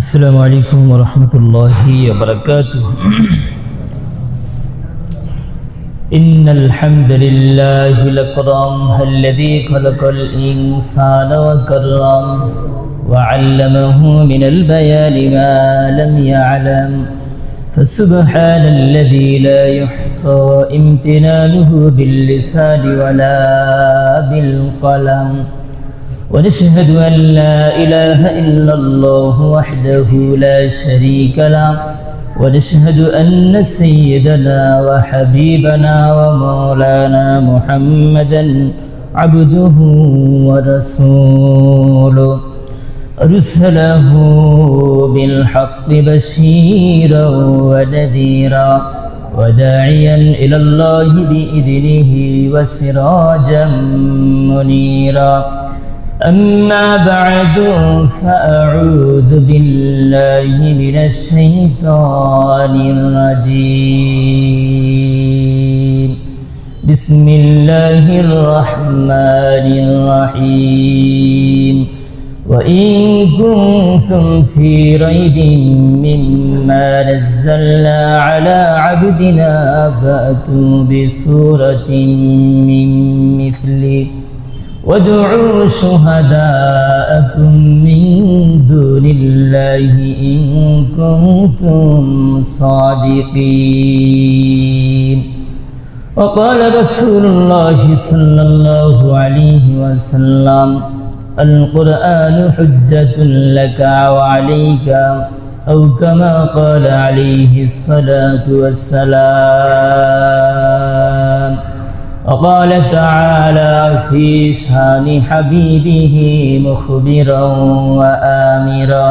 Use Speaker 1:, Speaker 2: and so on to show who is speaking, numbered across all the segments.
Speaker 1: السلام عليكم ورحمة الله وبركاته. إن الحمد لله الأكرم الذي خلق الإنسان وكرم وعلمه من البيان ما لم يعلم، فسبحان الذي لا يحصى امتنانه باللسان ولا بالقلم، ونشهد أن لا إله إلا الله وحده لا شريك له، ونشهد أن سيدنا وحبيبنا ومولانا محمدا عبده ورسوله، أرسله بالحق بشيرا ونذيرا وداعيا إلى الله بإذنه وسراجا منيرا. أما بعد فأعوذ بالله من الشيطان الرجيم. بسم الله الرحمن الرحيم. وإن كنتم في ريب مما نزلنا على عبدنا فأتوا بسورة من مثله وادعوا شهداءكم من دون الله إن كنتم صادقين. وقال رسول الله صلى الله عليه وسلم: القرآن حجة لك وعليك، أو كما قال عليه الصلاة والسلام. وقال تعالى في شان حبيبه مخبرا وآمرا: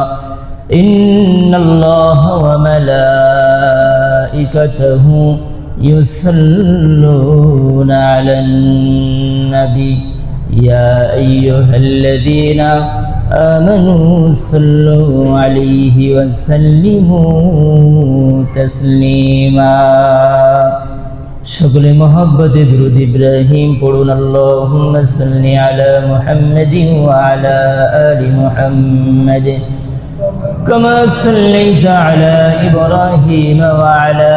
Speaker 1: إن الله وملائكته يصلون على النبي يا أيها الذين آمنوا صلوا عليه وسلموا تسليما। সকলে মহব্বতে দুরূদ ইব্রাহিম পড়ুন। আল্লাহুম্মা সাল্লি আলা মুহাম্মাদিন ওয়া আলা আলি মুহাম্মাদ কামা সাল্লাইতা আলা ইব্রাহিম ওয়া আলা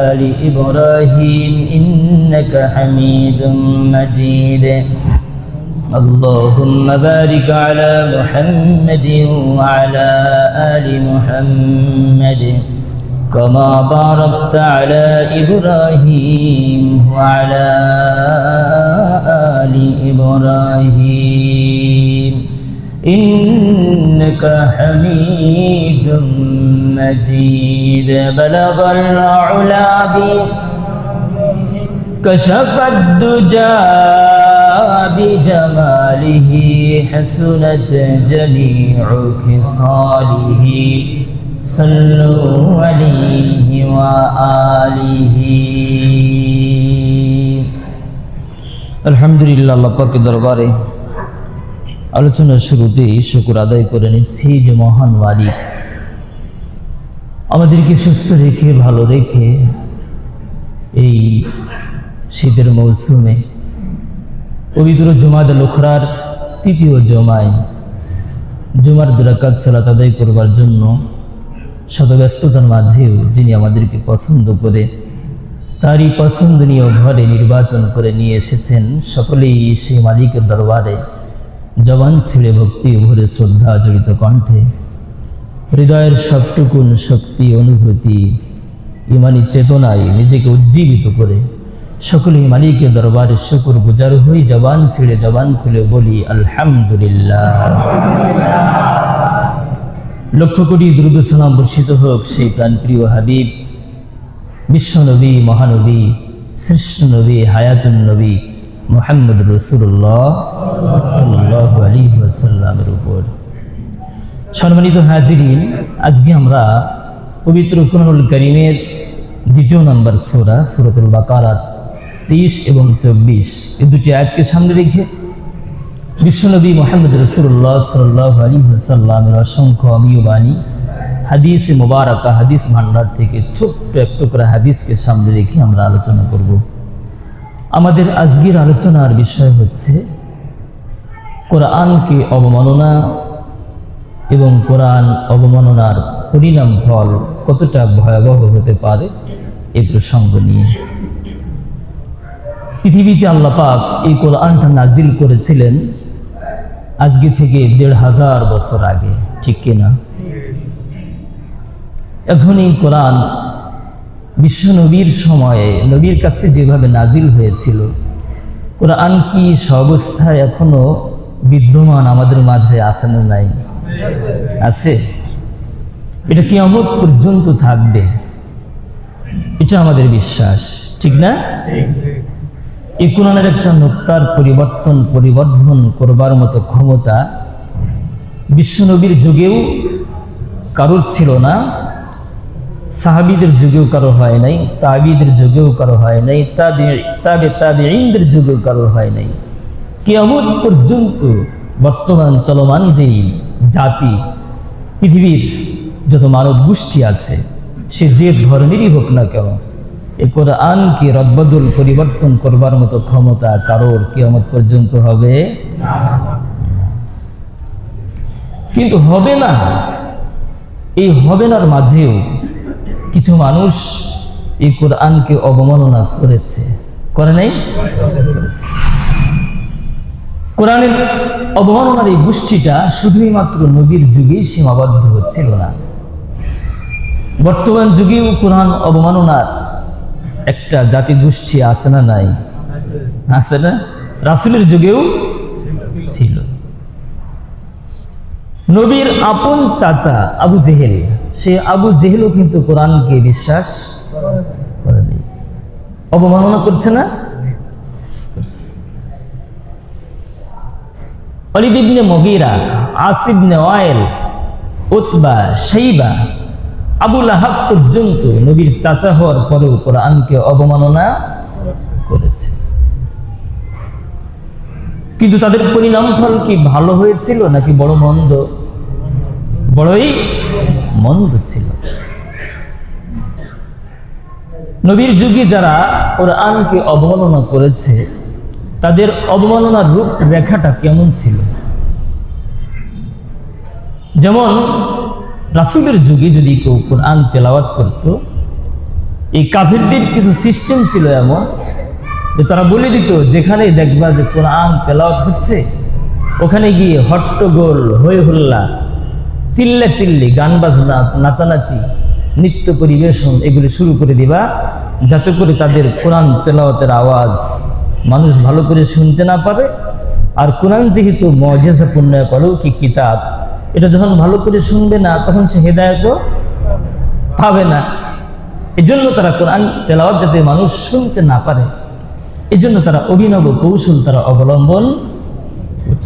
Speaker 1: আলি ইব্রাহিম ইন্নাকা হামিদুম মাজিদ। আল্লাহুম্মা বারিক আলা মুহাম্মাদিন ওয়া আলা আলি মুহাম্মাদ كما باركت على إبراهيم وعلى آل إبراهيم إنك حميد مجيد. بلغ العلا كشف الدجى بجماله حسنت جميع خصاله صلوا عليه وآله। আলহামদুলিল্লাহ, আল্লাহ পাকের দরবারে আলোচনার শুরুতেই শুকর আদায় করে নিচ্ছি যে মহান মালিক আমাদেরকে সুস্থ রেখে ভালো রেখে এই শীতের মৌসুমে পবিত্র জুমাতুল উখরার তৃতীয় জমায় জুমার 2 রাকাত সালাত আদায় করবার জন্য শত ব্যস্ততার মাঝেও যিনি আমাদেরকে পছন্দ করে তারই পছন্দনীয় ঘরে নির্বাচন করে নিয়ে এসেছেন, সকলেই সেই মালিকের দরবারে জবান ছিঁড়ে ভক্তি ভরে শ্রদ্ধা জড়িত কণ্ঠে হৃদয়ের সবটুকুন শক্তি অনুভূতি ইমানি চেতনায় নিজেকে উজ্জীবিত করে সকলেই মালিকের দরবারে শুকর গুজার হই, জবান ছিঁড়ে জবান খুলে বলি আলহামদুলিল্লাহ। লক্ষ কোটি দুরূদ সালাম বর্ষিত হোক সেই প্রাণপ্রিয় হাবিব বিশ্বনবী মহানবী শ্রেষ্ঠ নবী হায়াতুন নবী মুহাম্মদ রাসূলুল্লাহ সাল্লাল্লাহু আলাইহি ওয়াসাল্লামের উপর। সম্মানিত হাজিরিন, আজকে আমরা পবিত্র কুরআনুল কারীমের 2 নম্বর সূরা সূরাতুল বাকারার 23 এবং 24 এই দুটি আয়াতকে সামনে রেখে বিশ্বনবী মুহাম্মদ রাসূলুল্লাহ সাল্লাল্লাহু আলাইহি ওয়াসাল্লামের অসংখ্য অমীয় বাণী হাদিসে মুবারাকা হাদিস ভান্ডার থেকে ছোট্ট একটু করে হাদিসকে সামনে রেখে আমরা আলোচনা করব। আমাদের আজকের আলোচনার বিষয় হচ্ছে কোরআনকে অবমাননা এবং কোরআন অবমাননার পরিণাম ফল কতটা ভয়াবহ হতে পারে এ প্রসঙ্গ নিয়ে। পৃথিবীতে আল্লাহ পাক এই কোরআনটা নাজিল করেছিলেন আজকে থেকে ১৫০০ বছর আগে, ঠিক কিনা? এখন এই কোরআন বিশ্ব নবীর সময়ে নবীর কাছে যেভাবে নাজিল হয়েছিল, কোরআন কি সর্বাবস্থায় এখনো বিদ্যমান আমাদের মাঝে আছে না নাই? আছে। এটা কিয়ামত পর্যন্ত থাকবে, এটা আমাদের বিশ্বাস, ঠিক না? এই কোরআনের একটা নোক্তার পরিবর্ধন করবার মতো ক্ষমতা বিশ্বনবীর যুগেও কারোর ছিল না, সাহাবীদের যুগেও কারো হয় নাই, তাবিদের যুগেও কারো হয় নাই, তাবেঈনদের যুগেও কারো হয় নাই। কিয়ামত পর্যন্ত বর্তমান চলমান যেই জাতি, পৃথিবীর যত মানব গোষ্ঠী আছে, সে যে ধরনেরই হোক না কেন, এই কোরআনকে রদবদল পরিবর্তন করবার মতো ক্ষমতা কারোর কিয়ামত পর্যন্ত হবে না। কিন্তু হবে না, এই হবে নার মাঝেও কিছু মানুষ এই কোরআনকে অবমাননা করেছে, করে নাই? কোরআনের অবমাননার এই গোষ্ঠীটা শুধুই মাত্র নবীর যুগেই সীমাবদ্ধ হচ্ছিল না, বর্তমান যুগেও কোরআন অবমাননার একটা জাতি গোষ্ঠী আছে না নাই? আছে না? রাসূলের যুগেও ছিল। নবীর আপন চাচা আবু জেহেল, সে আবু জেহেলও কিন্তু কোরআনকে বিশ্বাস করেনি, অবমাননা করছে না? ওয়ালিদ ইবনে মুগীরা, আসিব ইবনে ওয়াইল, উতবা, শাইবা, আবু লাহাব পর্যন্ত নবীর চাচা হওয়ার পরেও কোরআনকে অবমাননা করেছে। কিন্তু তাদের পরিণাম ফল কি ভালো হয়েছিল নাকি বড় মন্দ? বড়ই মন্দ ছিল। নবীর যুগে যারা কোরআনকে অবমাননা করেছে, তাদের অবমাননার রূপ রেখাটা কেমন ছিল? যেমন রাসূলের যুগে যদি কেউ কোরআন তেলাওয়াত করত, এই কাফিরদের কিছু সিস্টেম ছিল এমন যে তারা বলে দিত, যেখানে দেখবা যে কোরআন তেলাওয়াত হচ্ছে, ওখানে গিয়ে হট্টগোল, হই হল্লা, চিল্লা চিল্লি, গান বাজনা, নাচানাচি, নৃত্য পরিবেশন এগুলি শুরু করে দিবা, যাতে করে তাদের কোরআন তেলাওয়াতের আওয়াজ মানুষ ভালো করে শুনতে না পারে। আর কোরআন যেহেতু মুজিজাপূর্ণ অলৌকিক কিতাব, এটা যখন ভালো করে শুনবে না, তখন সে হেদায়েতও পাবে না। এজন্য তারা কোরআন তেলাওয়াত যাতে মানুষ শুনতে না পারে, এজন্য তারা অভিনব কৌশল তারা অবলম্বন করত।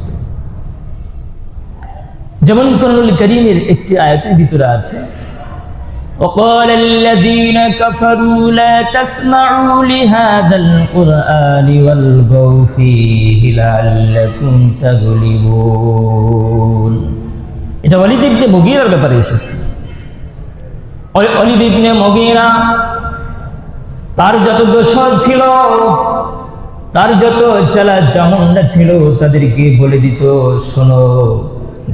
Speaker 1: যেমন কোরআনুল কারীমের একটি আয়াতের ভিতরে আছে, وقال الذين كفروا لا تسمعوا لهذا القرآن والغوا فيه لعلكم تغلبون। এটা ওয়ালিদ ইবনে মুগীরার ব্যাপারে এসেছে। ওয়ালিদ ইবনে মুগীরা তার যত দোসর ছিল, তার যত চালা চামুন্ডা ছিল, তাদেরকে বলে দিত, শোনো,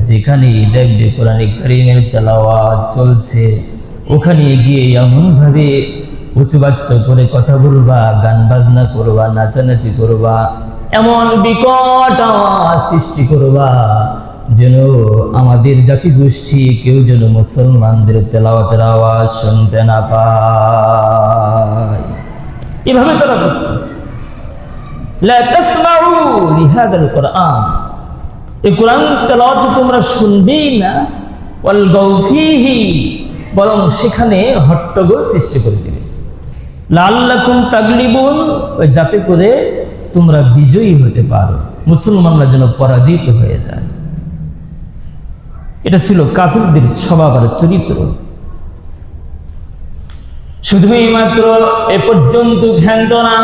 Speaker 1: যেখানে দেখবে কোরআনে কারীমের তেলাওয়াত চলছে, ওখানে গিয়ে এমন ভাবে উচ্চবাচ্য করে কথা বলবা, গান বাজনা করবা, নাচানাচি করবা, এমন বিকট আওয়াজ সৃষ্টি করবা যেন আমাদের জাতি গোষ্ঠী কেউ যেন মুসলমানদের তেলাওয়াতের আওয়াজ শুনতে না পায়। এভাবে তারা লা তাসমাউ লিহাদাল কোরআন, এই কোরআন তেলাওয়াত তোমরা শুনবেই না, ওয়াল গাউ ফীহি, বরং সেখানে হট্টগোল সৃষ্টি করে দিবে, লাআল্লাকুম তাগলিবুন, যাতে করে তোমরা বিজয়ী হতে পারো, মুসলমানরা যেন পরাজিত হয়ে যায়। এটা ছিল কাফিরদের স্বভাব আর চরিত্র। শুধুই মাত্র এ পর্যন্ত ক্ষান্ত না,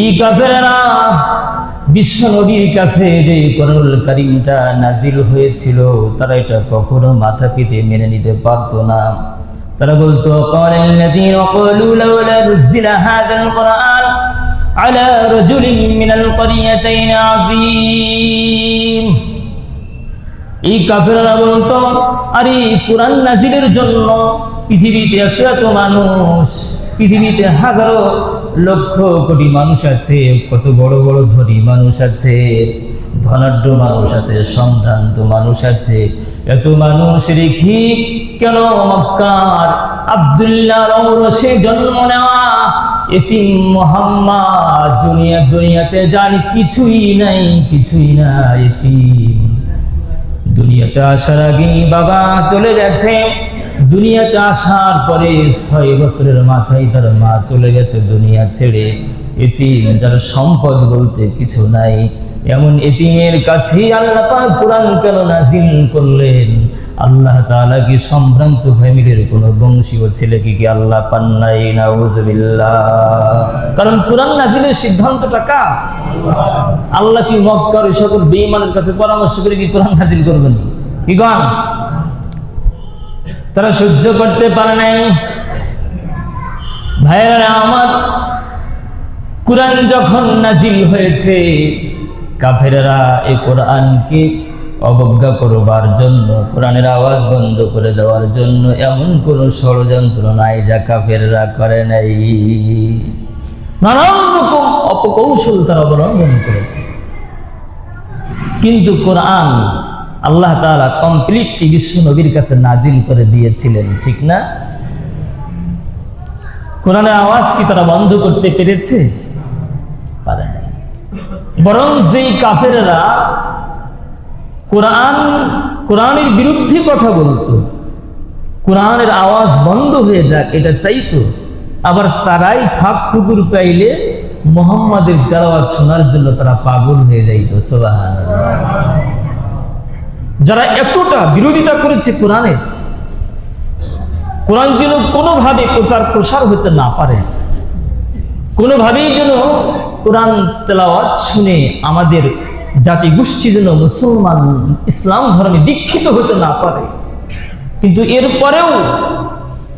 Speaker 1: এই কাফেররা বিশ্ব নবীর কাছে যে কোরআনুল কারীমটা নাজিল হয়েছিল, তারা এটা কখনো মাথা পেতে মেনে নিতে পারত না। তারা বলতো, ক্বালাল্লাযীনা ক্বালু লাওলা নুজিলা হাযাল কুরআন আলা রাজুলিন মিনাল ক্বরিয়াতাইন আযীম। এই কাফেররা বলতো, আরে কোরআন নাজিলের জন্য পৃথিবীতে এত মানুষ, পৃথিবীতে হাজারো লক্ষ কোটি মানুষ আছে, কত বড় বড় ধনী মানুষ আছে, ধনাঢ্য মানুষ আছে, সম্ভ্রান্ত মানুষ আছে, এত মানুষ রেখে কেন মক্কার আব্দুল্লাহর ঔরসে জন্ম নেওয়া এতিম মুহাম্মদ দুনিয়াতে যার কিছুই নাই, এতিম। দুনিয়াতে আসার আগেই বাবা চলে গেছে, দুনিয়াতে আসার পরে 6 বছরের মাথায় তার মা চলে গেছে দুনিয়া ছেড়ে। এতিম, যার সম্পদ বলতে কিছু নাই, এমন এতিমের কাছেই আল্লাহ পাক কোরআন কেন নাজিল করলেন? আল্লাহ তাআলা কি সম্ভ্রান্ত ফ্যামিলির কোন বংশীয় ছেলেকে কি আল্লাহ পান নাই? নাউজুবিল্লাহ। কারণ কোরআন নাজিলের সিদ্ধান্তটা কার? আল্লাহ কি মক্কার সকল বেঈমানের কাছে পরামর্শ করে কি কোরআন নাজিল করবেন? কি গান তারা সহ্য করতে পারে নাই। ভাইয়েরা আমার, কোরআন যখন নাজিল হয়েছে, কাফেররা এই কোরআনকে অবজ্ঞা করবার জন্য, কোরআনের আওয়াজ বন্ধ করে দেওয়ার জন্য এমন কোন ষড়যন্ত্র নাই যা কাফেররা করে নাই। নানান রকম অপকৌশল তারা অবলম্বন করেছে, কিন্তু কোরআন আল্লাহ তাআলা কমপ্লিটলি বিশ্ব নবীর কাছে নাজিল করে দিয়েছিলেন, ঠিক না? কোরআনের আওয়াজ কি তারা বন্ধ করতে পেরেছে? পারে না। বরং যেই কাফেররা কোরআনের বিরুদ্ধে কথা বলতো, কোরআনের আওয়াজ বন্ধ হয়ে যাক এটা চাইতো, আবার তারাই ফাঁক ফুকুর পাইলে মুহাম্মাদের তেলাওয়াত শোনার জন্য তারা পাগল হয়ে যাইত। সুবহানাল্লাহ। যারা এতটা বিরোধিতা করেছে কোরআনের, কোরআন যেন কোনোভাবে প্রচার প্রসার হতে না পারে, কোনোভাবেই যেন কোরআন তেলাওয়াত শুনে আমাদের জাতি গোষ্ঠী যেন মুসলমান ইসলাম ধর্মে দীক্ষিত হতে না পারে। কিন্তু এরপরেও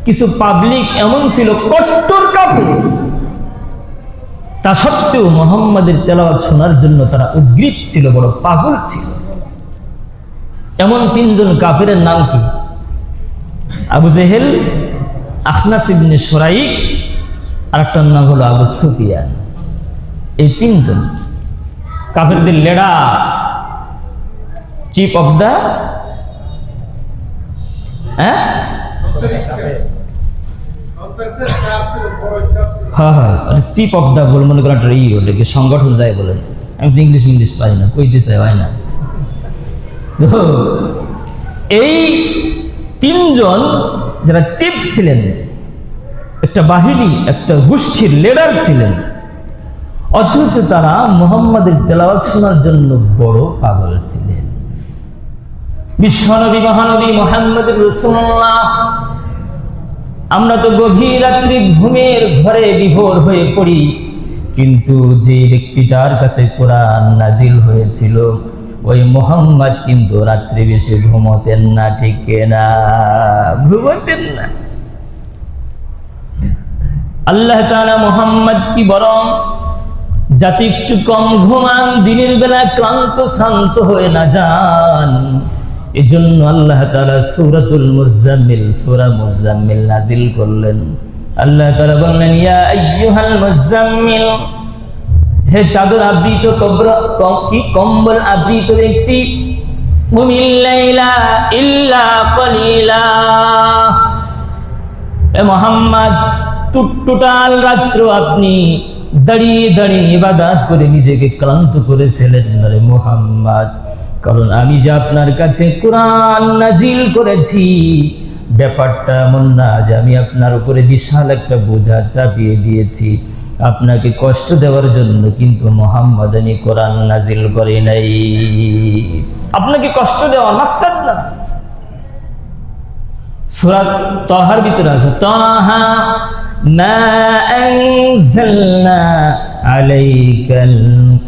Speaker 1: কিছু পাবলিক এমন ছিল কট্টর কাফের, তা সত্ত্বেও মুহাম্মাদের তেলাওয়াত শোনার জন্য তারা উদ্গ্রীব ছিল, বড় পাগল ছিল। এমন 3 জন কাফেরের নাম কি? আবু জেহেল, আখনাস ইবনে শুরাইক, আর একটা নাম হলো আবু সুফিয়ান। এই 3 জন কাফেরদের leader, chief of the chief of the বলে মনে করেন ওটাকে সংগঠন যায় বলেন। আমি তো ইংলিশ পাই না, কইতে চাই হয় না। এই 3 জন যারা চিফ ছিলেন, একটা বাহিনী, একটা গোষ্ঠীর লিডার ছিলেন, অথচ তারা মুহাম্মাদের তেলাওয়াত শোনার জন্য বড় পাগল ছিলেন। বিশ্বনবী মহানবী মুহাম্মদুর রাসূলুল্লাহ, আমরা তো গভীর রাত্রি ঘুমের ঘরে বিভোর হয়ে পড়ি, কিন্তু যে ব্যক্তিটার কাছে কোরআন নাজিল হয়েছিল ওই মুহাম্মদ কিন্তু রাত্রি বেশি ঘুমোতেন না, ঠিক না? ঘুমোতেন না। আল্লাহ তাআলা মুহাম্মদ কি বরং যাতে একটু কম ঘুমান, দিনের বেলা ক্লান্ত শ্রান্ত হয়ে না যান, এজন্য আল্লাহ তাআলা সূরাতুল মুজাম্মিল, সূরা মুজাম্মিল নাজিল করলেন। আল্লাহ তাআলা বললেন, ইয়া আইয়ুহাল মুজাম্মিল, হে চাদর আবৃত কম্বল আবৃত ব্যক্তি, কুমিল লাইলা ইল্লা কলিলা, এ মুহাম্মদ টুকটুটাল রাত্র আপনি দাঁড়িয়ে দাঁড়িয়ে ইবাদত করে নিজেকে ক্লান্ত করে ফেলেন না রে মুহাম্মদ। কারণ আমি যে আপনার কাছে কোরআন নাজিল করেছি, ব্যাপারটা এমন না যে আমি আপনার উপরে বিশাল একটা বোঝা চাপিয়ে দিয়েছি। আপনাকে কষ্ট দেওয়ার জন্য কিন্তু মুহাম্মদ আমি কোরআন নাজিল করি নাই, আপনাকে কষ্ট দেওয়ার মাকসাদ না। সূরা তাহার ভিতরে আছে, তাহা মা আনজালনা আলাইকাল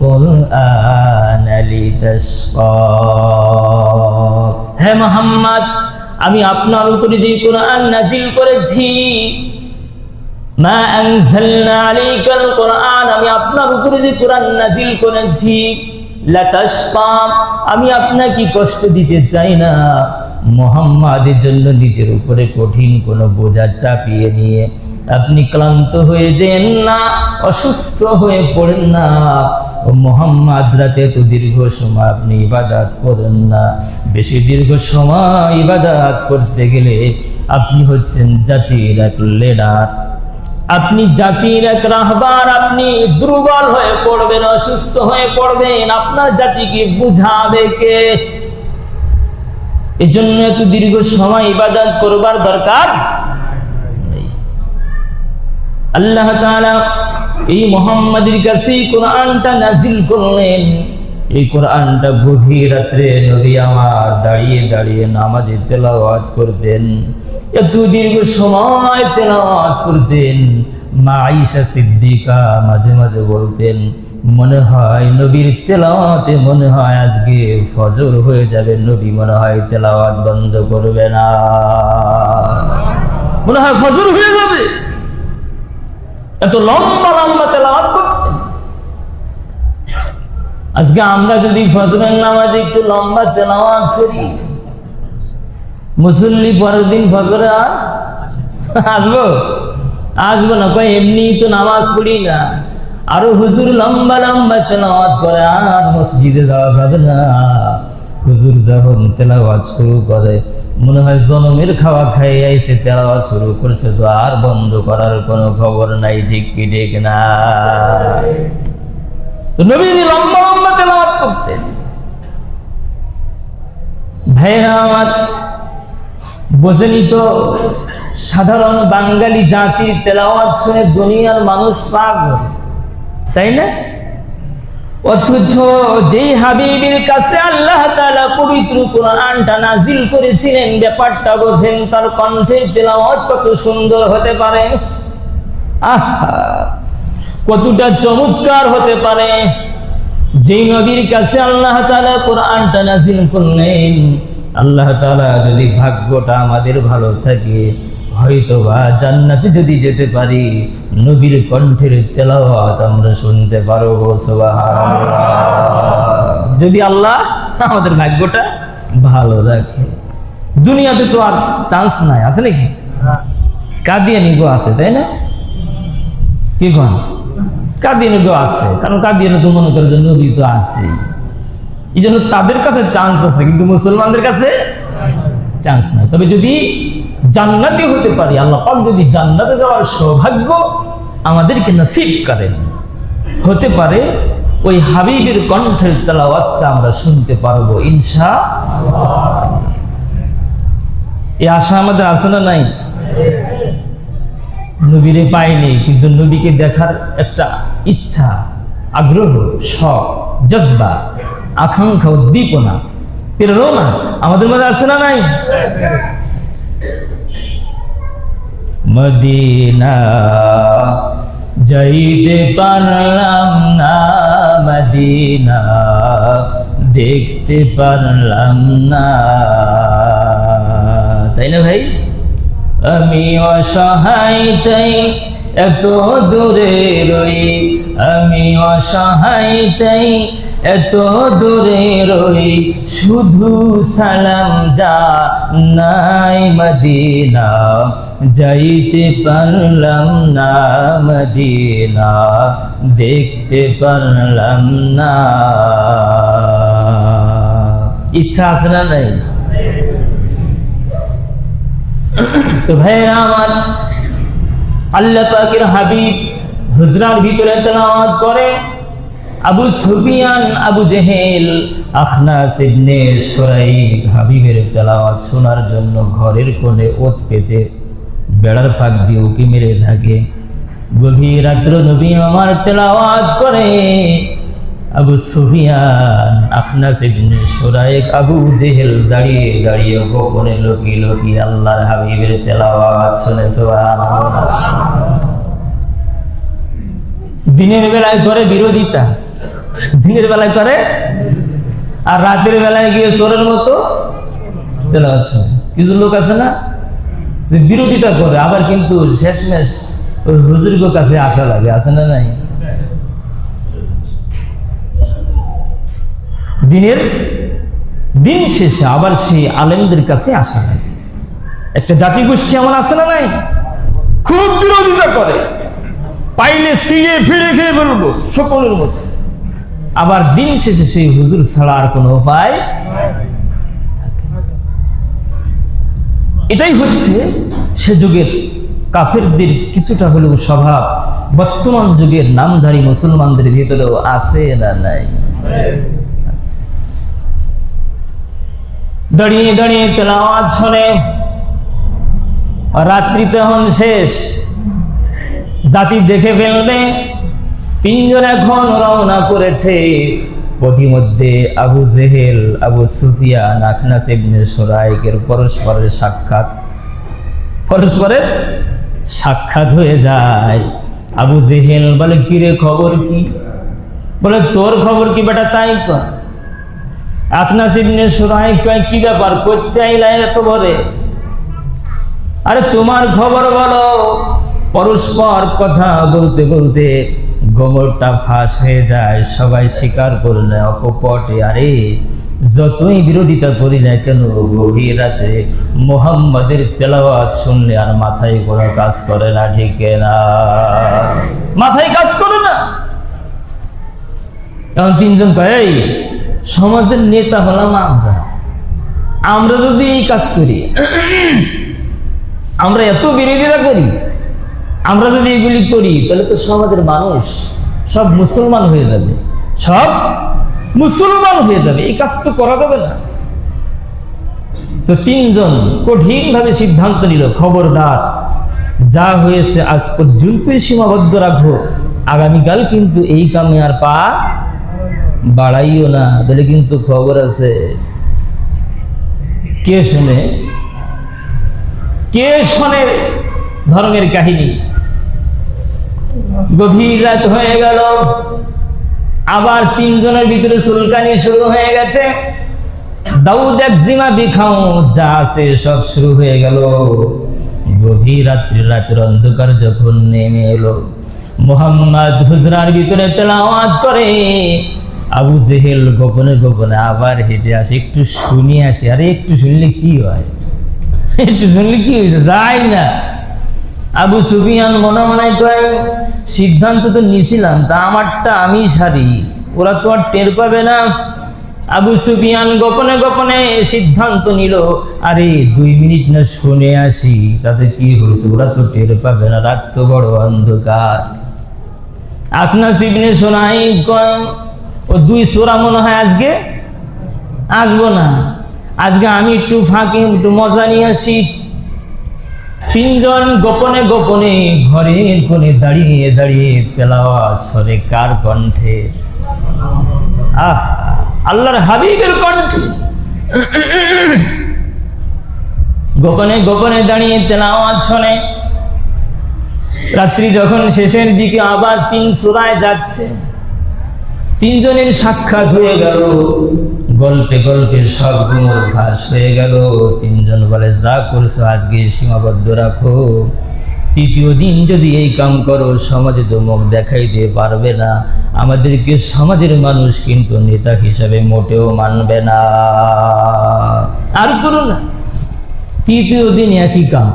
Speaker 1: কুরআন লিতাশকা, হে মুহাম্মদ আমি আপনার উপরে যে কোরআন নাজিল করেছি, মা আনজালনা আলাইকাল কুরআন, আমি আপনার উপরে যে কোরআন নাজিল করেছি লাতাশকা, আমি আপনাকে কষ্ট দিতে চাই না। মুহাম্মাদের জন্য নিজের উপরে কঠিন কোনো বোঝা চাপিয়ে নিয়ে আপনি ক্লান্ত হয়ে যেন না, অসুস্থ হয়ে পড়েন না। ও মুহাম্মদ, রাতে এত দীর্ঘ সময় আপনি ইবাদত করেন না। বেশি দীর্ঘ সময় ইবাদত করতে গেলে আপনি হচ্ছেন জাতির এক লিডার, আপনি জাতির এক রাহবার। আপনি দুর্বল হয়ে পড়বেন, অসুস্থ হয়ে পড়বেন। আপনার জাতিকে বুঝাবে কে? এজন্য এত দীর্ঘ সময় ইবাদত করবার দরকার নেই। আল্লাহ তাআলা এই মুহাম্মাদের কাছে কোরআনটা নাজিল করলেন। এই কোরআনটা গভীর রাত্রে নবী আমার দাঁড়িয়ে দাঁড়িয়ে নামাজে তেলাওয়াত করতেন। এত দীর্ঘ সময় তেলাওয়াত করতেন। মা আয়েশা সিদ্দিকা মাঝে মাঝে বলতেন, মনে হয় নবীর তেলাওয়াতে মনে হয় আজকে ফজর হয়ে যাবে, নবী মনে হয় তেলাওয়াত বন্ধ করবে না, মনে হয় ফজর হয়ে যাবে। এত লম্বা লম্বা তেলাওয়াত করতেন। আজকে আমরা যদি ফজরের নামাজে একটু লম্বা তেলাওয়াত করি, মুসল্লি পরের দিন ফজরে আসবো না, কয় এমনি তো নামাজ পড়ি না। আরো হুজুর লম্বা লম্বা তেলাওয়াত করে, আর মসজিদে যাওয়া যাবে না। হুজুর যখন তেলাওয়াত শুরু করে মনে হয় জনমের খাওয়া খাই আইসে, তেলাওয়াত শুরু করেছে তো আর বন্ধ করার কোনো খবর নাই। ঠিক কি ঠিক না? তো নবীজি লম্বা লম্বা তেলাওয়াত করতেন। ভাইরা আমার, বোঝেনি তো সাধারণ বাঙালি জাতির তেলাওয়াত শুনে দুনিয়ার মানুষ পাগল, তাই না? অথচ যেই হাবিবের কাছে আল্লাহ তাআলা পবিত্র কোরআনটা নাজিল করেছিলেন, ব্যাপারটা বোঝেন, তার কণ্ঠের তেলাওয়াত কত সুন্দর হতে পারে, কতটা চমৎকার হতে পারে। যেই নবীর কাছে আল্লাহ তাআলা কোরআনটা নাজিল করলেন, আল্লাহ তাআলা যদি ভাগ্যটা আমাদের ভালো থাকে, হয়তোবা জান্নাতে যদি যেতে পারি, নবীর কণ্ঠের তেলাওয়াত আমরা শুনতে পারবো। সুবহানাল্লাহ, যদি আল্লাহ আমাদের ভাগ্যটা ভালো রাখে। দুনিয়াতে তো আর চান্স নাই, আছে নাকি? কাদিয়ানিগো আছে, তাই না? কি কোন? কাদিয়ানিগো আছে, কারণ কাদিয়ানি তো মনে করার জন্য নবী তো আছে, এই জন্য তাদের কাছে চান্স আছে, কিন্তু মুসলমানদের কাছে চান্স নাই। তবে যদি জান্নাতে হতে পারি, আল্লাহ পাক যদি জান্নাতে যাওয়ার সৌভাগ্য আমাদেরকে নসিব করেন, হতে পারে ওই হাবিবের কণ্ঠের তেলাওয়াতটা আমরা শুনতে পারবো ইনশাআল্লাহ। এই আশা আমাদের আছে না নাই? নবীরে পাইনি, কিন্তু নবীকে দেখার একটা ইচ্ছা, আগ্রহ, শখ, জজবা, আকাঙ্ক্ষা, উদ্দীপনা, প্রেরণা আমাদের মধ্যে আছে না নাই? মদিনা যাইতে পারলাম না, মদিনা দেখতে পারলাম না, তাই না ভাই? আমি অসহায় তাই এত দূরে রই, আমি অসহায় তাই এত দূরে রই, শুধু সালাম যা নাই মদিনা যাইতে পারলাম না, মদিনা দেখতে পারলাম না। ইচ্ছা আছে না নাই? তো ভাইরা আমার, আল্লাহ পাকের হাবিব হুজরার ভিতরে তেলাওয়াত করে। আবু সুফিয়ান, আবু জেহেল, আখনাস ইবনে সুরাইক হাবিবের তেলাওয়াত শোনার জন্য ঘরের কোণে ওত পেতে বেড়ার ফাঁক দিয়ে উকি মেরে থাকে। গভীর রাত্র নবী আমার তেলাওয়াত করে। আবু সুফিয়ান, আখনাস ইবনে সুরাইক, আবু জেহেল দাঁড়িয়ে দাঁড়িয়ে গোপনে লুকিয়ে লুকিয়ে আল্লাহর হাবিবের তেলাওয়াত শুনে। সুবহানাল্লাহ। দিনের বেলায় করে বিরোধিতা, দিনের বেলায় করে, আর রাতের বেলায় গিয়ে চোরের মতো তেলাওয়াত শুনে। কিছু লোক আছে না যে বিরোধিতা করে, আবার কিন্তু শেষমেশ ওই হুজুরের কাছে আসা লাগে, আছে না নাই? দিনের দিন শেষে আবার সেই আলেমদের কাছে আসা লাগে। একটা জাতিগোষ্ঠী এমন আছে না নাই, খুব বিরোধিতা করে, পাইলে সিঁড়ে ফিরে খেয়ে বলবো সকলের মতো। আবার দিন শেষে সেই হুজুর ছাড়া আর কোনো উপায়। এটাই হচ্ছে সে যুগের কাফেরদের কিছুটা হলেও স্বভাব বর্তমান যুগের নামধারী মুসলমানদের ভিতরেও আছে না নাই? দাঁড়িয়ে দাঁড়িয়ে তেলাওয়াত শুনে রাত্রি তখন শেষ, জাতি দেখে ফেলবে। তিনজন এখন রওনা করেছে। পথিমধ্যে আবু জেহেল, আবু সুফিয়ান, আখনাস ইবনে সুরাইকের পরস্পরের সাক্ষাৎ হয়ে যায়। আবু জেহেল বলে, কিরে খবর কি? বলে, তোর খবর কি বেটা? তাই কর। আখনাস ইবনে সুরাইক কয়, কি ব্যাপার, করতে আইলা এত ভোরে? আরে তোমার খবর বলো। পরস্পর কথা বলতে বলতে গোবরটা ফাঁস হয়ে যায়, সবাই স্বীকার করলে অকপটে। আরে যতই বিরোধিতা করি না কেন, গভীর রাতে মুহাম্মাদের তেলাওয়াত শুনলে আর মাথায় কোনো কাজ করে না, ঠিক না? মাথায় কাজ করে না। এখন তিনজন কয়, এই সমাজের নেতা হলাম আমরা যদি এই কাজ করি, আমরা এত বিরোধিতা করি, আমরা যদি এগুলি করি, তাহলে তো সমাজের মানুষ সব মুসলমান হয়ে যাবে, সব মুসলমান হয়ে যাবে, এই কাজ তো করা যাবে না। তো তিনজন কঠিন ভাবে সিদ্ধান্ত নিল, খবরদার, যা হয়েছে আজ পর্যন্তই সীমাবদ্ধ রাখো, আগামীকাল কিন্তু এই কামে আর পা বাড়াইও না, তাহলে কিন্তু খবর আছে। কে শোনে ধর্মের কাহিনী? গভীর রাত হয়ে গেল, আবার তিনজনের ভিতরে চুলকানি শুরু হয়ে গেছে। দাউদ একজিমা বিখাও যা আছে সব শুরু হয়ে গেল। গভীর রাতের অন্ধকার যখন নেমে এলো, মুহাম্মদ হুজরার ভিতরে তেলাওয়াত করে। আবু জেহেল গোপনে গোপনে আবার হেঁটে আসে, একটু শুনে আসে। আরে একটু শুনলে কি হয়, একটু শুনলে কি হয়েছে, যাই না। আবু সুফিয়ান মনে মনে কয়, সিদ্ধান্ত তো নিয়েছিলাম, তা আমারটা আমি সারি, ওরা তো আর টের পাবে না। আবু সুফিয়ান গোপনে গোপনে সিদ্ধান্ত নিল, আরে 2 মিনিট না শুনে আসি, তাতে কি হয়েছে, ওরা তো টের পাবে না, রাত তো বড় অন্ধকার। আখনাস ইবনে সুরাইক কয়, ও 2 সূরা মনে হয় আজকে আসবো না, আজকে আমি একটু ফাঁকে একটু মজা নিয়ে আসি। তিনজন গোপনে গোপনে ঘরের কোণে দাঁড়িয়ে দাঁড়িয়ে তেলাওয়াত শুনে। কার কণ্ঠে? আল্লাহর হাবিবের কণ্ঠে। গোপনে গোপনে দাঁড়িয়ে তেলাওয়াত শুনে। রাত্রি যখন শেষের দিকে আবার 3 সূরায় যাচ্ছে, তিনজনের সাক্ষাৎ হয়ে গেল। গল্পে গল্পে সব গুমর ফাঁস হয়ে গেল। তিনজন বলে, যা করছো আজকে সীমাবদ্ধ রাখো, 3য় দিন যদি এই কাম করো, সমাজে তো মুখ দেখাইতে পারবে না, আমাদেরকে সমাজের মানুষ কিন্তু নেতা হিসাবে মোটেও মানবে না, আর করো না। 3য় দিন একই কাম।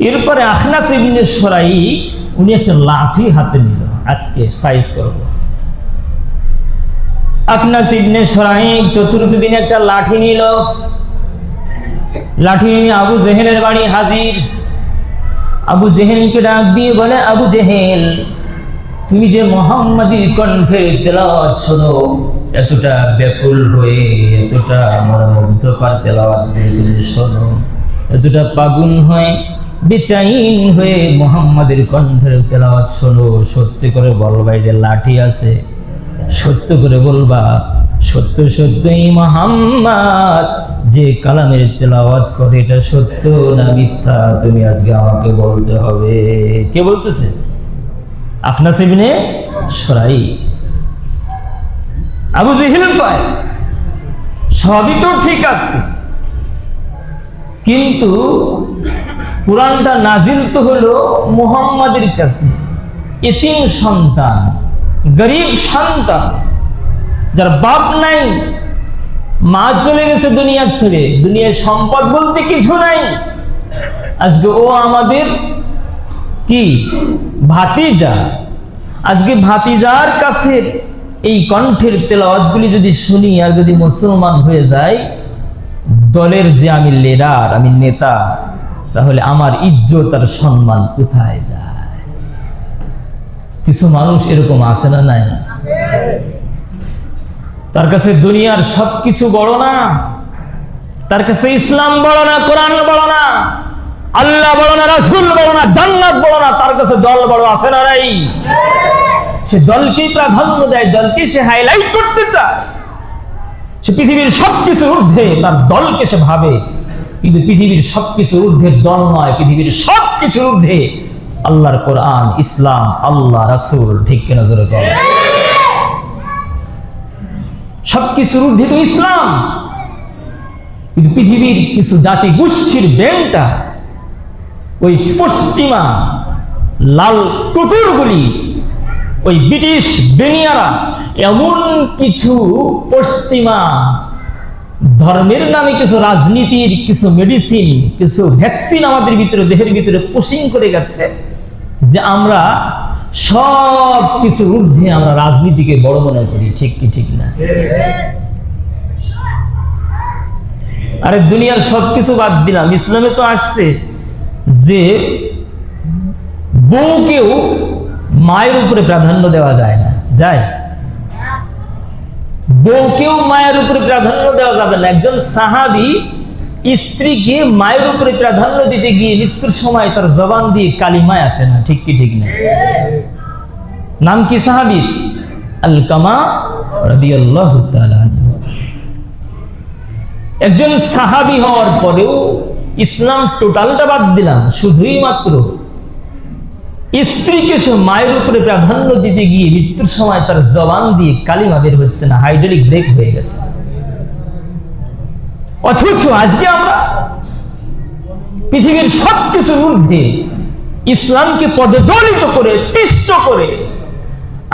Speaker 1: এরপরে আখনাস ইবনে সুরাইক উনি একটা লাঠি হাতে নিল, আজকে সাইজ করব। আখনাস ইবনে সুরাইক 4র্থ দিন একটা লাঠি নিল। লাঠি আবু জেহেলের বাড়ি হাজির। আবু জেহেলকে ডাক দিয়ে বলে, আবু জেহেল, তুমি যে মুহাম্মাদি কণ্ঠে তেলাওয়াত শোনো, এতটা ব্যাকুল হয়ে, এতটা মনোমুগ্ধকর তেলাওয়াত তুমি শোনো, এতটা পাগুন হয়ে, বেচাইন হয়ে মুহাম্মাদের কণ্ঠের তেলাওয়াত শোনো, সত্যি করে বলবা যে লাঠি আছে, সত্য করে বলবা, সত্য সত্যই মুহাম্মদ যে কালামের তেলাওয়াত করে এটা সত্য না মিথ্যা, তুমি আজকে আমাকে বলতে হবে। কে বলতেছে? আখনাস ইবনে সুরাইক। আবু জেহেল কয়, সবই তো ঠিক আছে, কিন্তু কোরআনটা নাজিল তো হলো মুহাম্মাদের কাছে, এতিম সন্তান, গরিব সন্তান, যার বাপ নাই, মা চলে গেছে দুনিয়া ছেড়ে, দুনিয়ার সম্পদ বলতে কিছু নাই, আজকে ও আমাদের কি ভাতিজা। আজকে ভাতিজার কাছে এই কণ্ঠের তেলাওয়াতগুলি যদি শুনি আর যদি মুসলমান হয়ে যায়, দলের যে আমি লিডার, আমি নেতা, তাহলে আমার ইজ্জত আর সম্মান কোথায় যায়? কিছু মানুষ এরকম আছে না নাই? তার কাছে দুনিয়ার সবকিছু বড় না, তার কাছে ইসলাম বড় না, কোরআন বড় না, আল্লাহ বড় না, রাসূল বড় না, জান্নাত বড় না, তার কাছে দল বড় আছে না নাই? সে দলকেই প্রাধান্য দেয়, দলকে সে হাইলাইট করতে চায়। সে পৃথিবীর সবকিছুর ঊর্ধ্বে তার দলকে সে ভাবে, কিন্তু পৃথিবীর সবকিছুর ঊর্ধ্বে দল নয়, পৃথিবীর সবকিছুর ঊর্ধ্বে আল্লাহর কোরআন, ইসলাম, আল্লাহ, রাসূল। ঠিক কিনা জোরে বলেন? সবকিছুর ঊর্ধ্বে তো ইসলাম, কিন্তু পৃথিবীর কিছু জাতি গোষ্ঠীর ব্যাংকটা, ওই পশ্চিমা লাল কুকুরগুলি, ওই ব্রিটিশ বেনিয়ারা এমন কিছু পশ্চিমা ধর্মের নামে কিছু রাজনীতির, কিছু মেডিসিন, কিছু ভ্যাকসিন আমাদের ভিতরে, দেহের ভিতরে পুশিং করে গেছে যে আমরা সব কিছুর ঊর্ধ্বে আমরা রাজনীতিকে বড় মনে করি। ঠিক কি ঠিক না? আরে দুনিয়ার সবকিছু বাদ দিলাম, ইসলামে তো আসছে যে বউকেও মায়ের উপরে প্রাধান্য দেওয়া যায় না। যায়? বউকেও মায়ের উপরে প্রাধান্য দেওয়া যাবে না। একজন সাহাবী স্ত্রীকে মায়ের উপরে প্রাধান্য দিতে গিয়ে মৃত্যুর সময় তার জবান দিয়ে কালিমায় আসে না। ঠিক কি ঠিক না? নাম কি সাহাবীর? আলকামা রাদিয়াল্লাহু তাআলা আনহু। একজন সাহাবী হওয়ার পরেও ইসলাম টোটালটা বাদ দিলাম, শুধুই মাত্র স্ত্রীকে সে মায়ের উপরে প্রাধান্য দিতে গিয়ে মৃত্যুর সময় তার জবান দিয়ে কালিমা বের হচ্ছে না, হাইড্রোলিক ব্রেক হয়ে গেছে। অথচ আজকে আমরা পৃথিবীর সবকিছুর ঊর্ধ্বে ইসলামকে পদদলিত করে, পিষ্ট করে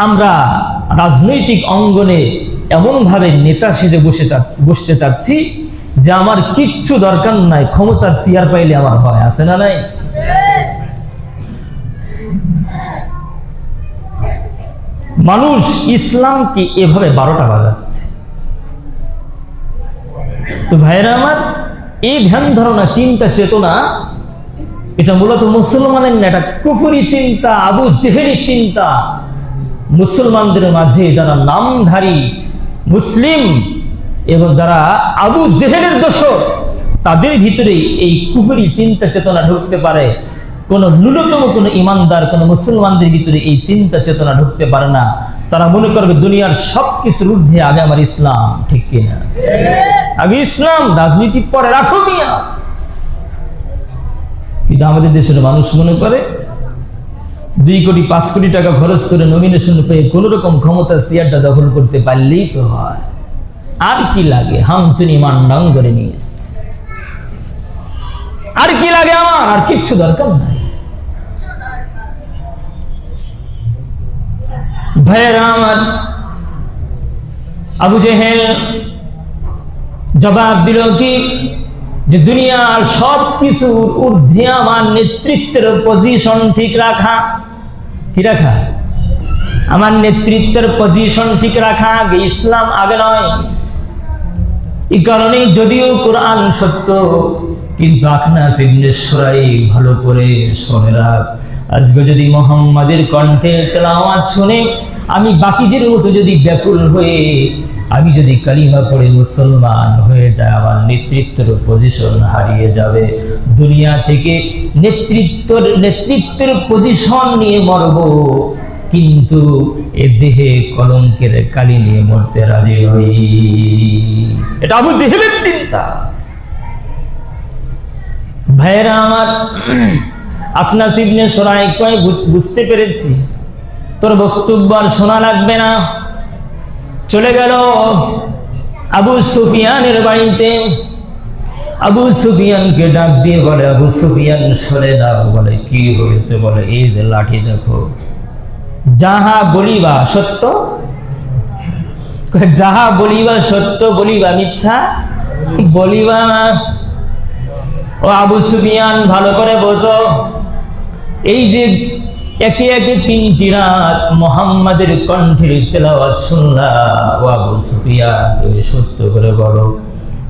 Speaker 1: আমরা রাজনৈতিক অঙ্গনে এমন ভাবে নেতা সেজে বসতে চাচ্ছি যে আমার কিচ্ছু দরকার নাই, ক্ষমতার চেয়ার পাইলে আমার হয়। আছে না নাই? মানুষ ইসলামকে এভাবে 12টা বাজাচ্ছে। তো ভাইরা আমার, এই ধ্যান ধারণা, চিন্তা, চেতনা, এটা মূলত মুসলমানের না, এটা কুফরি চিন্তা, আবু জেহেলি চিন্তা। মুসলমানদের মাঝে যারা নামধারী মুসলিম এবং যারা আবু জেহেলের দোসর, তাদের ভিতরে এই কুফরি চিন্তা চেতনা ঢুকতে পারে। কোন ন্যূনতম কোন ইমানদার, কোন মুসলমানদের ভিতরে এই চিন্তা চেতনা ঢুকতে পারে না। তারা মনে করবে দুনিয়ার সবকিছুর ঊর্ধ্বে আগে আমার ইসলাম। ঠিক কিনা? আগে ইসলাম, রাজনীতি পরে রাখো মিয়া। কিন্তু আমাদের দেশের মানুষ মনে করে 2 কোটি 5 কোটি টাকা খরচ করে নমিনেশন পেয়ে কোন রকম ক্ষমতা চেয়ারটা দখল করতে পারলেই তো হয়, আর কি লাগে? হামচুনি মান্ডাং করে নিয়েছে, আর কি লাগে আমার? আর কিচ্ছু দরকার নাই। ভাইয়েরা আমার, আবু জেহেল জবাব দিল কি, যে দুনিয়ার সব কিছুর ঊর্ধ্বে আমার নেতৃত্বের পজিশন ঠিক রাখা। কি রাখা? আমার নেতৃত্বের পজিশন ঠিক রাখা, আগে ইসলাম, আগে নয়। এই কারণে যদিও কোরআন সত্য, কিন্তু আখনাস ইবনে সুরাইক ভালো করে শুনে রাখ। আজকে যদি মুহাম্মাদের কণ্ঠে তেলাওয়াত শুনে আমি বাকিদের মতো যদি ব্যাকুল হয়ে আমি যদি কালিমা পড়ে মুসলমান হয়ে যায়, আমার নেতৃত্বের পজিশন হারিয়ে যাবে। দুনিয়া থেকে নেতৃত্বের পজিশন নিয়ে মরব, কিন্তু এ দেহে কলঙ্কের কালি নিয়ে মরতে রাজি হই। এটা আবু জেহেলের চিন্তা। ভাইরা আমার, আখনাস ইবনে সুরাইক কয়, বুঝতে পেরেছি, তোর বক্তব্য আর শোনা লাগবে না। চলে গেল আবু সুফিয়ানের বাড়িতে। আবু সুফিয়ানকে ডাক দিয়ে বলে, আবু সুফিয়ান সরে দাও। বলে কি হয়েছে? বলে এই যে লাঠি দেখো, যাহা বলিবা সত্য, যাহা বলিবা সত্য বলিবা মিথ্যা বলিবা না। ও আবু সুফিয়ান ভালো করে বোঝো, এই যে একে একে 3টি রাত মুহাম্মাদের কণ্ঠের তেলাওয়াত শুনলা, ও আবু সুফিয়ান তুমি সত্য করে বলো,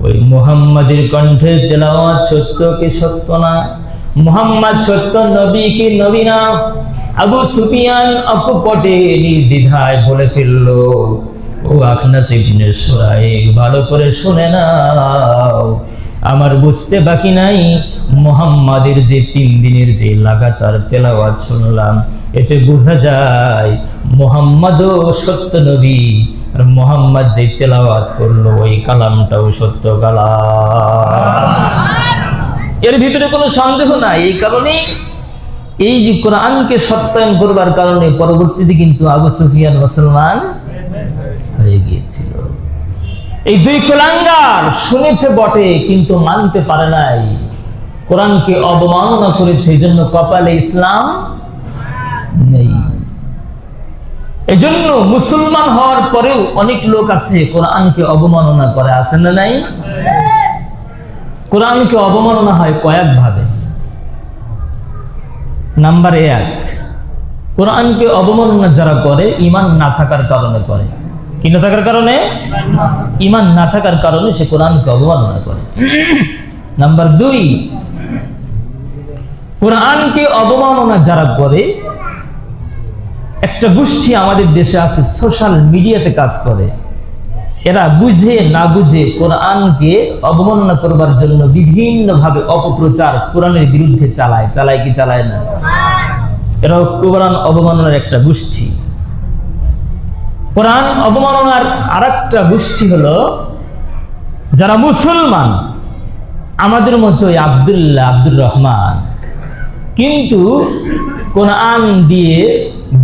Speaker 1: ওই মুহাম্মাদের কণ্ঠের তেলাওয়াত সত্য কি সত্য না? মুহাম্মদ সত্য নবী কি নবী না? আবু সুফিয়ান অকপটে নির্দ্বিধায় বলে ফেললো, ও আখনাস ইবনে সুরাইক ভালো করে শুনে নাও, আমার বুঝতে বাকি নাই, মুহাম্মাদের যে 3 দিনের যে লাগাতার তেলাওয়াত শুনলাম, এতে বোঝা যায় মুহাম্মাদও সত্য নবী, আর মুহাম্মদ যে তেলাওয়াত করলো ওই কালামটাও সত্য কালাম। এর ভিতরে কোনো সন্দেহ নাই। এই কারণে এই যে কোরআনকে সত্যায়ন করবার কারণে পরবর্তীতে কিন্তু আবু সুফিয়ান মুসলমান হয়ে গিয়েছিল। এই 2 কুলাঙ্গার শুনেছে বটে কিন্তু মানতে পারে নাই, কোরআনকে অবমাননা করেছে, এই জন্য কপালে ইসলাম নেই। এজন্য মুসলমান হওয়ার পরেও অনেক লোক আছে কোরআনকে অবমাননা করে, আছে না নাই? কোরআনকে অবমাননা হয় কয়েক ভাবে। নাম্বার 1, কোরআনকে অবমাননা যারা করে ঈমান না থাকার কারণে করে। কি না থাকার কারণে? ঈমান না থাকার কারণে সে কোরআনকে অবমাননা করে। নাম্বার 2, কোরআনকে অবমাননা যারা করে, একটা গোষ্ঠী আমাদের দেশে আছে সোশ্যাল মিডিয়াতে কাজ করে, এরা বুঝে না বুঝে কোরআনকে অবমাননা করবার জন্য বিভিন্ন ভাবে অপপ্রচার কোরআনের বিরুদ্ধে চালায়। চালায় কি চালায় না? এরাও কোরআন অবমাননার একটা গোষ্ঠী। কোরআন অবমাননার আরেকটা গোষ্ঠী হলো যারা মুসলমান, আমাদের মতো আব্দুল্লাহ, আব্দুর রহমান, কিন্তু কোরআন দিয়ে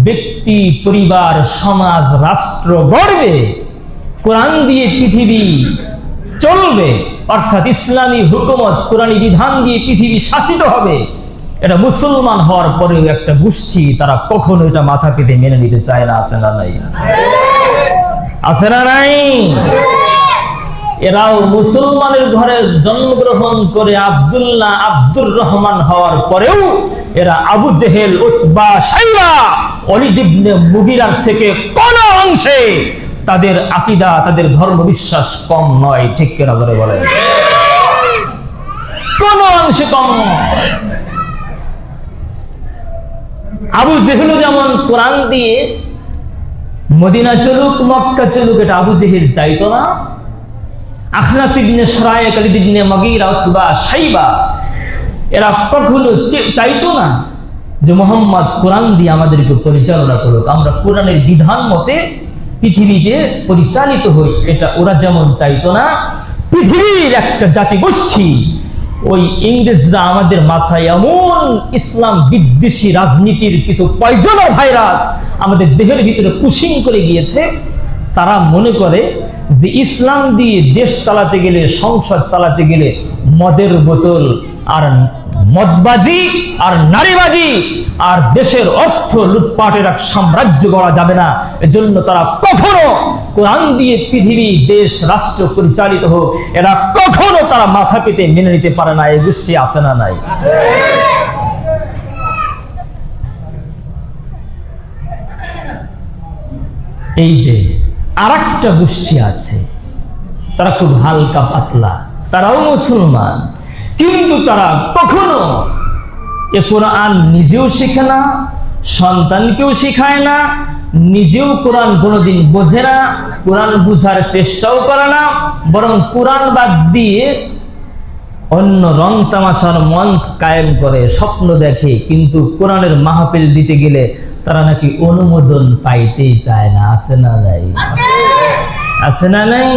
Speaker 1: ব্যক্তি, পরিবার, সমাজ, রাষ্ট্র গড়বে, কোরআন দিয়ে পৃথিবী চলবে, অর্থাৎ ইসলামী হুকুমত, কোরআনী বিধান দিয়ে পৃথিবী শাসিত হবে, এটা মুসলমান হওয়ার পরেও একটা গোষ্ঠী তারা কখনো এটা মাথা পেতে মেনে নিতে চায় না। আছে না নাই? আছে না নাই? এরাও মুসলমানের ঘরে জন্মগ্রহণ করে আব্দুল্লাহ, আব্দুর রহমান হওয়ার পরেও এরা আবু জেহেল, উতবা, শাইবা, ওয়ালিদ ইবনে মুগিরার থেকে কোন অংশে তাদের আকীদা, তাদের ধর্ম বিশ্বাস কম নয়। ঠিক কিনা ধরে বলেন? কোন অংশে কম নয়। আবু জেহেল যেমন কোরআন দিয়ে মদিনা চলুক, মক্কা চলুক, এটা আবু জেহেল চাইতো না। আখনাস ইবনে সুরাইক, ওয়ালিদ ইবনে মুগীরা, উতবা, শাইবা, এরা কখনো চাইতো না যে মুহাম্মদ কোরআন দিয়ে আমাদেরকে পরিচালনা করুক, আমরা কোরআনের বিধান মতে পৃথিবীতে পরিচালিত হই। এটা ওরা যেমন চাইতো না, পৃথিবীর একটা জাতি গোষ্ঠী, ওই ইংরেজরা আমাদের মাথায় এমন ইসলাম বিদ্বেষী রাজনীতির কিছু পয়জনার ভাইরাস আমাদের দেহের ভিতরে পুশিং করে গিয়েছে। তারা মনে করে যে ইসলাম দিয়ে দেশ চালাতে গেলে, সংসদ চালাতে গেলে মদের বোতল আর মদবাজি আর নারীবাজি আর দেশের অর্থ লুটপাটের এক সাম্রাজ্য গড়া যাবে না। এজন্য তারা কখনো কোরআন দিয়ে পৃথিবী, দেশ, রাষ্ট্র পরিচালিত হোক, এরা কখনো তারা মাথা পেতে মেনে নিতে পারে না। এই গোষ্ঠী আছে না নাই? এই যে আরেকটা গোষ্ঠী আছে, তারা খুব হালকা পাতলা, তারাও মুসলমান, কিন্তু তারা কখনো এ কোরআন নিজেও শিখে না, সন্তানকেও শিখায় না, নিজেও কোরআন কোনোদিন বোঝে না, কোরআন বুঝার চেষ্টাও করে না, বরং কোরআন বাদ দিয়ে অন্য রং তামাশার মঞ্চ কায়েম করে, স্বপ্ন দেখে, কিন্তু কোরআনের মাহফিল দিতে গেলে তারা নাকি অনুমোদন পাইতেই চায় না। আছে না নাই? আছে না নাই?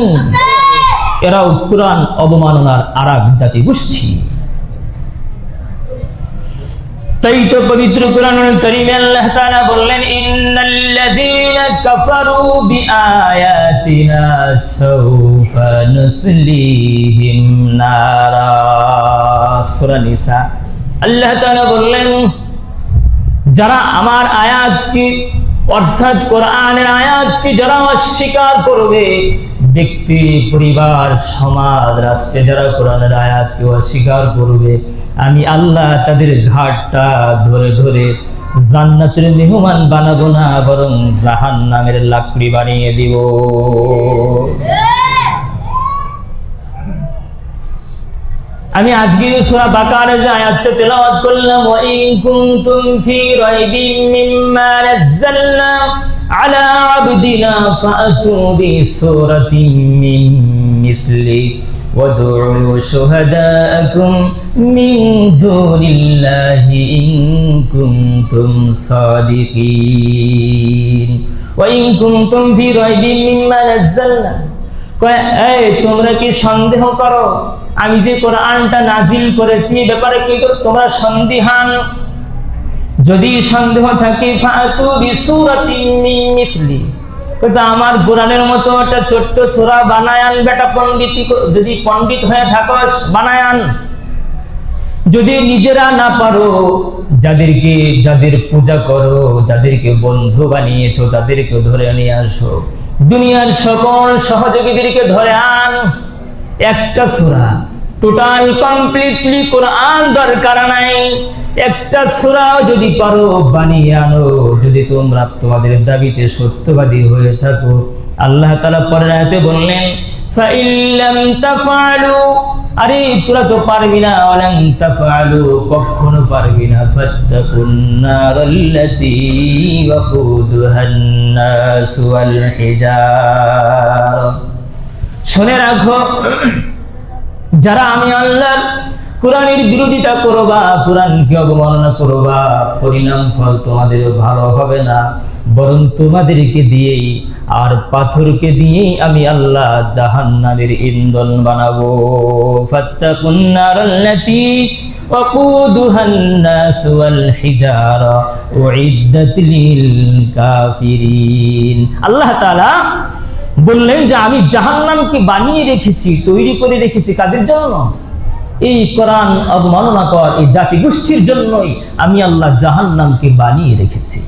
Speaker 1: এরাও কোরআন অবমাননার আরেক জাতি গোষ্ঠী। তাই তো পবিত্র কোরআনুল কারীমে আল্লাহ তাআলা বললেন, ইন্নাল্লাযীনা কাফারু বিআয়াতিনা সাওফা নুসলিহিম নারা। সূরা নিসা। আল্লাহ তাআলা বললেন, যারা আমার আয়াতকে অর্থাৎ কোরআনের আয়াতকে যারা অস্বীকার করবে, ব্যক্তি, পরিবার, সমাজ, রাষ্ট্রে যারা কোরআনের আয়াতকে অস্বীকার করবে, আমি আল্লাহ তাদের ঘাটটা ধরে ধরে জান্নাতের মেহমান বানাবো না, বরং জাহান্নামের লাকড়ি বানিয়ে দিব। আমি আজকে সূরা বাকারার যে আয়াতটা তেলাওয়াত করলাম, ওয়া ইন কুনতুম ফি রাইবিন মিম্মা নাযালনা আলা আবদিনা ফাআতু বিসূরাতিন মিন মিসলি ওয়াদউ শুহাদাআকুম মিন দুনিল্লাহি ইন কুনতুম সাদিকিন। ওয়া ইন কুনতুম ফি রাইবিন মিম্মা নাযালনা, এই তোমরা কি সন্দেহ করো আমি যে কোরআনটা নাজিল করেছি ব্যাপারে কি তোমরা সন্দিহান? যদি সন্দেহ থাকে ফাতু বিসূরাতিন মিন মিসলি, কিন্তু আমার কোরআনের মতো একটা ছোট্ট সূরা বানায়ান বেটা, পণ্ডিত যদি পণ্ডিত হয়ে থাকো বানায়ান। যদি নিজেরা না পারো, যাদের পূজা করো, যাদেরকে বন্ধু বানিয়েছো তাদেরকে ধরে নিয়ে আসো, দুনিয়ার সকল সহযোগীদেরকে ধরে আন। একটা সূরা টোটাল কমপ্লিটলি কোরআন দরকার নাই, একটা সূরা যদি পারো বানিয়ে আনো, যদি তোমরা তোমাদের দাবিতে সত্যবাদী হয়ে থাকো। আল্লাহ তাআলা পরের আয়াতে বললেন, ফাইল্লাম তাফআলু, আরে তোরা তো পারবি না, ওয়ালান তাফআলু, কখনো পারবি না, ফাত্তাকুন নারাল্লাতী ওয়াকুদুহান নাস ওয়াল হিজার। শুনে রাখো, যারা আমি আল্লাহর কোরআনের বিরোধিতা করবা, কোরআনকে অবমাননা করবা, পরিণাম ফল তোমাদের ভালো হবে না, বরং তোমাদেরকে দিয়েই আর পাথরকে দিয়েই আমি আল্লাহ জাহান্নামের ইন্ধন বানাবো। ফাত্তাকুন নারাল্লাতী ওয়াকুদুহান নাস ওয়াল হিজারা উইদ্দাত লিল কাফিরিন। আল্লাহ তাআলা বললেন যে আমি জাহান্নামকে বানিয়ে রেখেছি, তৈরি করে রেখেছি কাদের জন্য? এই কোরআন অবমাননা কর এই জাতি গোষ্ঠীর জন্যই আমি আল্লাহ জাহান্নামকে বানিয়ে রেখেছি।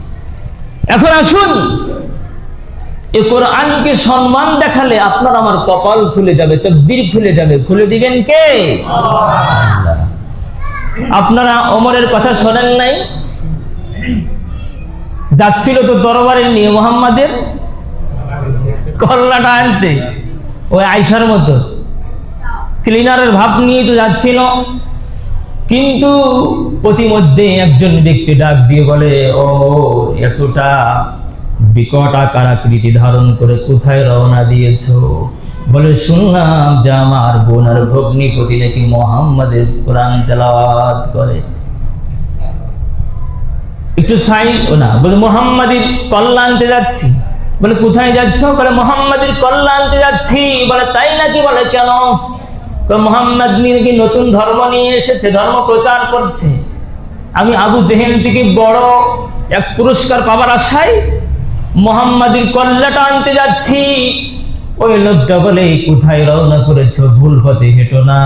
Speaker 1: এখন আসুন, এই কোরআনকে সম্মান দেখালে আপনার আমার কপাল খুলে যাবে, তকদির খুলে যাবে। খুলে দিবেন কে? আল্লাহ। আপনারা ওমরের কথা শোনেন নাই? যাচ্ছিল তো দরবারে নিয়ে মুহাম্মাদের কল্লাটা আনতে, ওই আয়েশার মতো ক্লিনারের ভাব নিয়ে তো যাচ্ছিল, কিন্তু প্রতিমধ্যে একজন ব্যক্তি ডাক দিয়ে বলে, ও এতটা বিকট আকার আকৃতি ধারণ করে কোথায় রওনা দিয়েছো? বলে, শুনলাম যে আমার বোন আর ভগ্নিপতি নাকি মুহাম্মাদের কোরআন তেলাওয়াত করে। একটু সাইড না, বলে মুহাম্মাদের কল্লা আনতে যাচ্ছি। বলে, কোথায় যাচ্ছ? বলে, মুহাম্মাদের কল্লা আনতে যাচ্ছি। বলে, তাই নাকি? বলে, কেন? মুহাম্মদ নাকি নতুন ধর্ম নিয়ে এসেছে, ধর্ম প্রচার করছে, আমি আবু জেহেল থেকে বড় এক পুরস্কার পাবার আশায় মুহাম্মাদের কল্লাটা আনতে যাচ্ছি। ওই লোকটা বলে, কোথায় রওনা করেছো? ভুল পথে হেঁটো না,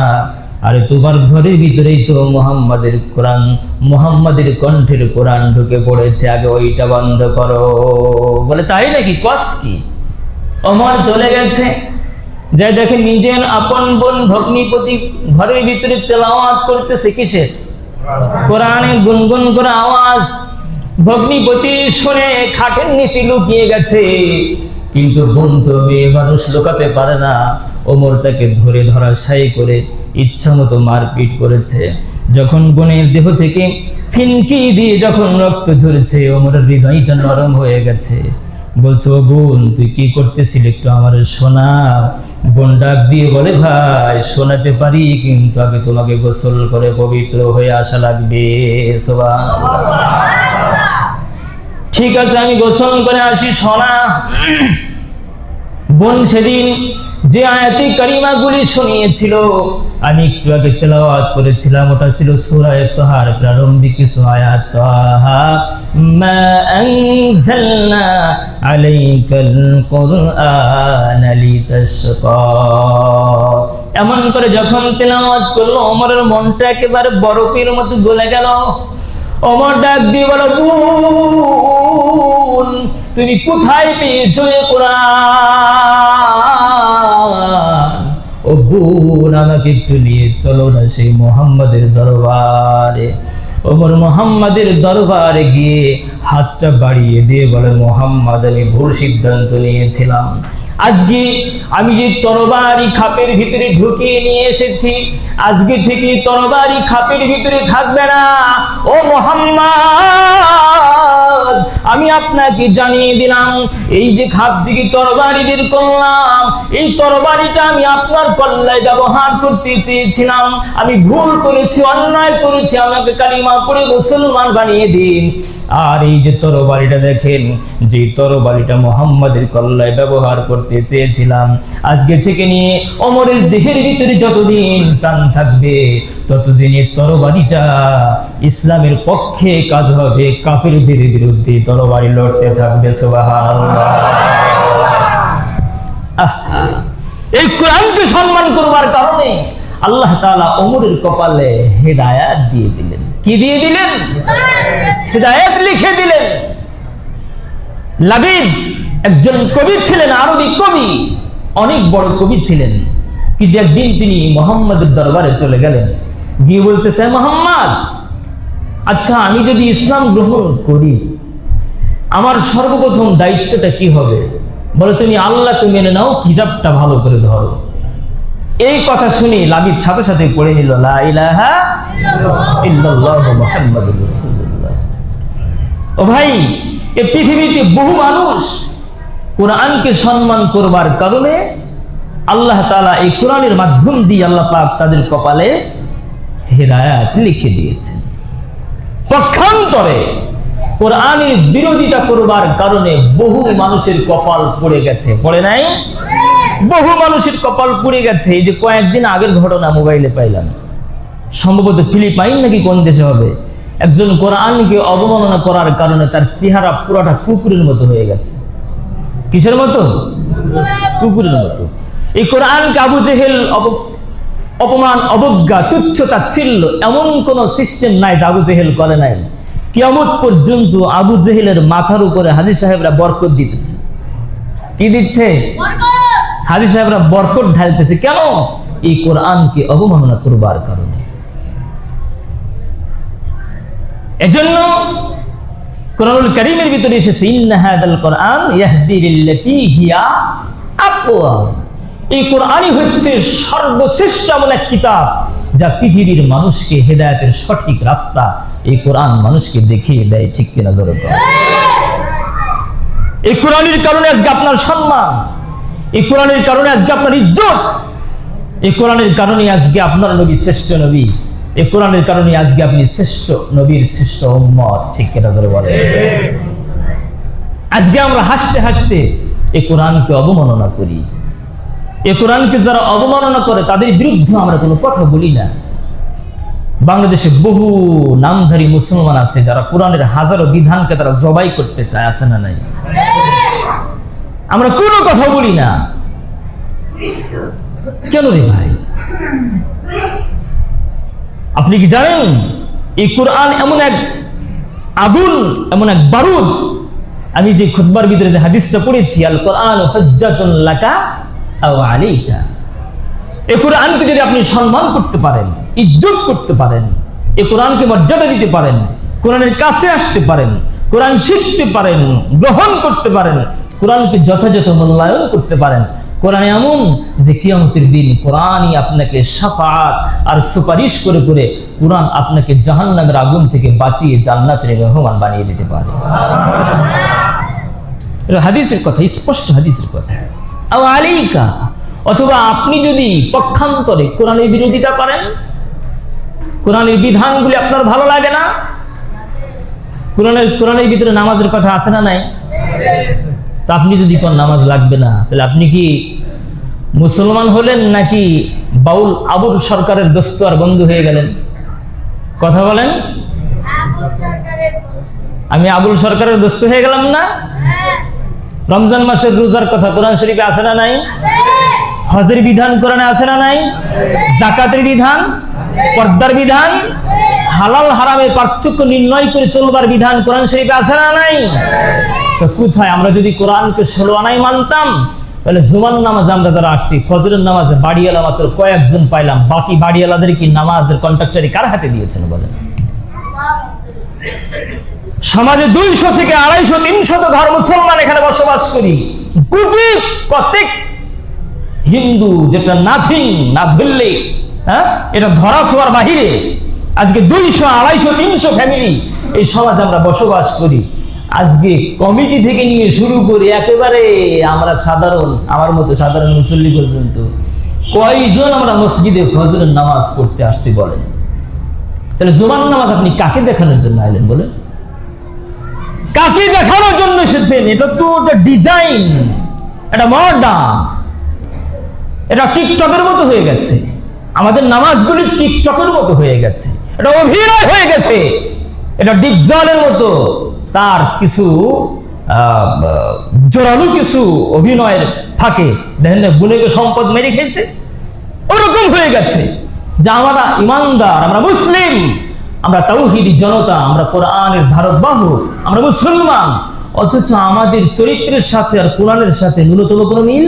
Speaker 1: আরে তোমার ঘরের ভিতরেই তো মুহাম্মাদের কোরআন, মুহাম্মাদের কণ্ঠের কোরআন ঢুকে পড়েছে, আগে ওইটা বন্ধ করো। বলে, তাই নাকি? কস কি? ওমর চলে গেছে, যে দেখে নিজের আপন বোন ভগ্নিপতি ঘরের ভিতরে তেলাওয়াত করতেছে, কিসের? কোরআনে গুনগুন করে আওয়াজ। ভগ্নিপতি শুনে খাটের নিচে লুকিয়ে গেছে, কিন্তু বোন তো মেয়ে মানুষ, লুকাতে পারে না। ওমর তাকে ধরে ধরাশায়ী করে ইচ্ছা মতো মারপিট করেছে। যখন বোনের দেহ থেকে ফিনকি দিয়ে যখন রক্ত ঝরছে, ওমরের হৃদয়টা নরম হয়ে গেছে। বলছে, ও বোন, তুই কি করতেছিলি? একটু আমার শোনা। বোন ডাক দিয়ে বলে, ভাই শোনাতে পারি, কিন্তু আগে তোমাকে গোসল করে পবিত্র হয়ে আসা লাগবে। সুবহানাল্লাহ। ঠিক আছে, আমি গোসল করে আসি, শোনা। বোন সেদিন যে আয়াতি কারিমাগুলি শুনিয়েছিল, আমি একটু আগে তেলাওয়াত করেছিলাম, ওটা ছিল সূরা তাহার প্রারম্ভিক কিছু আয়াত। তাহা মা আনজালনা আলাইকাল কুরআনা লিতাশকা। এমন করে যখন তেলাওয়াত করলো, ওমরের মনটা একেবারে বরফের মতো গলে গেল। ওমর ডাক দিয়ে বলো, বোন তুমি কোথায় পেয়েছো এই কোরআন? ও বোন আমাকে একটু নিয়ে চলো না সেই মুহাম্মাদের দরবারে। ওমর মুহাম্মাদের দরবারে গিয়ে হাতটা বাড়িয়ে দিয়ে বলে, মুহাম্মদ আমি ভুল সিদ্ধান্ত নিয়েছিলাম। আজকে আমি যে তরবারি খাপের ভিতরে ঢুকিয়ে নিয়ে এসেছি, আজকে থেকে তরবারি খাপের ভিতরে থাকবে না। ও মুহাম্মদ আমি আপনাকে জানিয়ে দিলাম, এই যে খাপ থেকে তরবারি বের করলাম, এই তরবারিটা আমি আপনার কল্যাণে ব্যবহার করতে চেয়েছিলাম। আমি ভুল করেছি, অন্যায় করেছি, আমাকে কালিমা পড়ে মুসলমান বানিয়ে দিন। আর এই যে তরবারিটা দেখেন, যে তরবারিটা মুহাম্মাদের কল্যাণে ব্যবহার করতে চেয়েছিলাম, আজকে থেকে নিয়ে ওমরের দেহের ভিতরে যতদিন প্রাণ থাকবে ততদিন এই তরবারিটা ইসলামের পক্ষে কাজ হবে, কাফিরদের বিরুদ্ধে তরবারি লড়তে থাকবে। সুবহানাল্লাহ। এই কোরআনকে সম্মান করবার কারণে আল্লাহ তাআলা ওমরের কপালে হেদায়েত দিয়ে দিলেন। কি দিয়ে দিলেন? হেদায়েত লিখে দিলেন। লাবিব একজন কবি ছিলেন, আরবি কবি, অনেক বড় কবি ছিলেন। কিন্তু একদিন তিনি মুহাম্মাদের দরবারে চলে গেলেন, গিয়ে বলতেছে, মুহাম্মদ আচ্ছা আমি যদি ইসলাম গ্রহণ করি আমার সর্বপ্রথম দায়িত্বটা কি হবে? বলে তুমি আল্লাহকে মেনে নাও, কিতাবটা ভালো করে ধরো। এই কথা শুনে লাবিব সাথে সাথে পড়ে নিল, লা ইলাহা ইল্লাল্লাহু মুহাম্মাদুর রাসূলুল্লাহ। ও ভাই, এই পৃথিবীতে বহু মানুষ কোরআনকে সম্মান করবার কারণে আল্লাহ তাআলা এই কোরআনের মাধ্যম দিয়ে আল্লাহ পাক তাদের কপালে হেদায়েত লিখে দিয়েছেন। পক্ষান্তরে কোরআনের বিরোধিতা করবার কারণে বহু মানুষের কপাল পুড়ে গেছে। পড়ে নাই? বহু মানুষের কপাল পুড়ে গেছে। এই যে কয়েকদিন আগের ঘটনা মোবাইলে পাইলাম, সম্ভবত ফিলিপাইন নাকি কোন দেশে হবে, একজন কোরআনকে অবমাননা করার কারণে তার চেহারা পুরোটা কুকুরের মতো হয়ে গেছে। কিসের মতো? কুকুরের মতো। এই কোরআনকে আবু জেহেল অপমান, অবজ্ঞা, তুচ্ছ তাচ্ছিল্য এমন কোন সিস্টেম নাই যে আবু জেহেল করে নাই। কিয়ামত পর্যন্ত আবু জেহেলের মাথার উপরে হাজী সাহেবরা বরকত দিতেছে। কি দিচ্ছে? হাজী সাহেবরা বরকত ঢালতেছে। কেন? এই কোরআনকে অবমাননা করবার কারণে। এজন্য কোরআনুল কারীমের ভিতরে এসেছে, ইন্না হাযাল কোরআন ইয়াহদি লিল্লাতী হিয়া আকওয়াম। এই কোরআনই হচ্ছে সর্বশ্রেষ্ঠ এমন এক কিতাব যা পৃথিবীর মানুষকে হেদায়েতের সঠিক রাস্তা এই কোরআন মানুষকে দেখিয়ে দেয়। ঠিক কিনা জোরে বলেন? এই কোরআনের কারণে আজকে আপনার সম্মান, এই কোরআনের কারণে আজকে আপনার ইজ্জত, এই কোরআনের কারণে আজকে আপনার নবী শ্রেষ্ঠ নবী, এই কোরআনের কারণে আজকে আপনি শ্রেষ্ঠ নবীর শ্রেষ্ঠ উম্মত। ঠিক কিনা জোরে বলেন? আজকে আমরা হাসতে হাসতে এই কোরআনকে অবমাননা করি। এই কোরআনকে যারা অবমাননা করে তাদের বিরুদ্ধে আমরা কোনো কথা বলি না। বাংলাদেশে বহু নামধারী মুসলমান আছে যারা কোরআনের হাজারো বিধানকে তারা জবাই করতে চায়, আছে না নাই? আমরা কোনো কথা বলি না। কেন রে ভাই? আপনি কি জানেন এই কোরআন এমন এক আগুন, এমন এক বারুদ। আমি যে খুতবার ভিতরে যে হাদিসটা পড়েছি, আল কোরআন হুজ্জাতুন লাকা আও আলাইকা, এই কোরআনকে যদি আপনি সম্মান করতে পারেন, ইজ্জত করতে পারেন, এই কোরআনকে মর্যাদা দিতে পারেন, কোরআনের কাছে আসতে পারেন, কোরআন শিখতে পারেন, গ্রহণ করতে পারেন, কোরআনকে যথাযথ মূল্যায়ন করতে পারেন, কোরআন এমন যে কিয়ামতের দিন কোরআনই আপনাকে শাফাআত আর সুপারিশ করে করে কোরআন আপনাকে জাহান্নামের আগুন থেকে বাঁচিয়ে জান্নাতের মেহমান বানিয়ে দিতে পারে। হাদিসের কথা, স্পষ্ট হাদিসের কথা। আও আলাইকা, অথবা আপনি যদি পক্ষান্তরে কোরআনের বিরোধিতা করেন, কোরআনের বিধানগুলি আপনার ভালো লাগে না, কোরআনের ভিতরে নামাজের কথা আছে না নাই? তা আপনি যদি কোন নামাজ লাগবে না, তাহলে আপনি কি মুসলমান হলেন নাকি বাউল আবুল সরকারের দোস্ত আর বন্ধু হয়ে গেলেন? কথা বলেন। আমি আবুল সরকারের দোস্ত হয়ে গেলাম না? রমজান মাসের রোজার কথা কোরআন শরীফে আছে না নাই? হজের বিধান কোরআনে আছে না নাই? যাকাতের বিধান, পর্দার বিধান, হালাল হারামের পার্থক্য নির্ণয় করে চলবার বিধান কোরআন শরীফে আছে না নাই? তো কোথায়? আমরা যদি কোরআনকে 16 আনাই মানতাম, তাহলে জুমার নামাজ আমরা যারা আসছি, ফজরের নামাজে বাড়িওয়ালা মাত্র কয়েকজন পাইলাম, বাকি বাড়িওয়ালাদের কি নামাজের কন্ট্রাক্টরি কার হাতে দিয়েছেন বলেন? সমাজে 200 থেকে 250 300 ঘর মুসলমান এখানে বসবাস করি, কোটি কতেক হিন্দু, যেটা নাথিং, না ধরলে এটা ধরা ছোঁয়ার বাহিরে। আজকে 200 250 300 ফ্যামিলি এই সমাজে আমরা বসবাস করি। আজকে কমিটি থেকে নিয়ে শুরু করে একেবারে আমরা সাধারণ, আমার মতো সাধারণ মুসল্লি পর্যন্ত কয়জন আমরা মসজিদে ফজরের নামাজ পড়তে আসছি বলেন? তাহলে জুমার নামাজ আপনি কাকে দেখানোর জন্য আইলেন বলেন? কাকে দেখানোর জন্য এসেছেন? এটা তো ডিজাইন, এটা মডার্ন, এটা টিকটকের মতো হয়ে গেছে। আমাদের নামাজগুলি টিকটকের মতো হয়ে গেছে, এটা অভিনয় হয়ে গেছে, এটা ডিপজলের মতো। তার কিছু জোরালো কিছু অভিনয়ের থাকে, দেখেন বুনেকে সম্পদ মেরে খেয়েছে, ওরকম হয়ে গেছে। যে আমরা ইমানদার, আমরা মুসলিম, আমরা তাওহীদি জনতা, আমরা কোরআনের ধারক বাহক, আমরা মুসলমান, অথচ আমাদের চরিত্রের সাথে আর কোরআনের সাথে ন্যূনতম কোনো মিল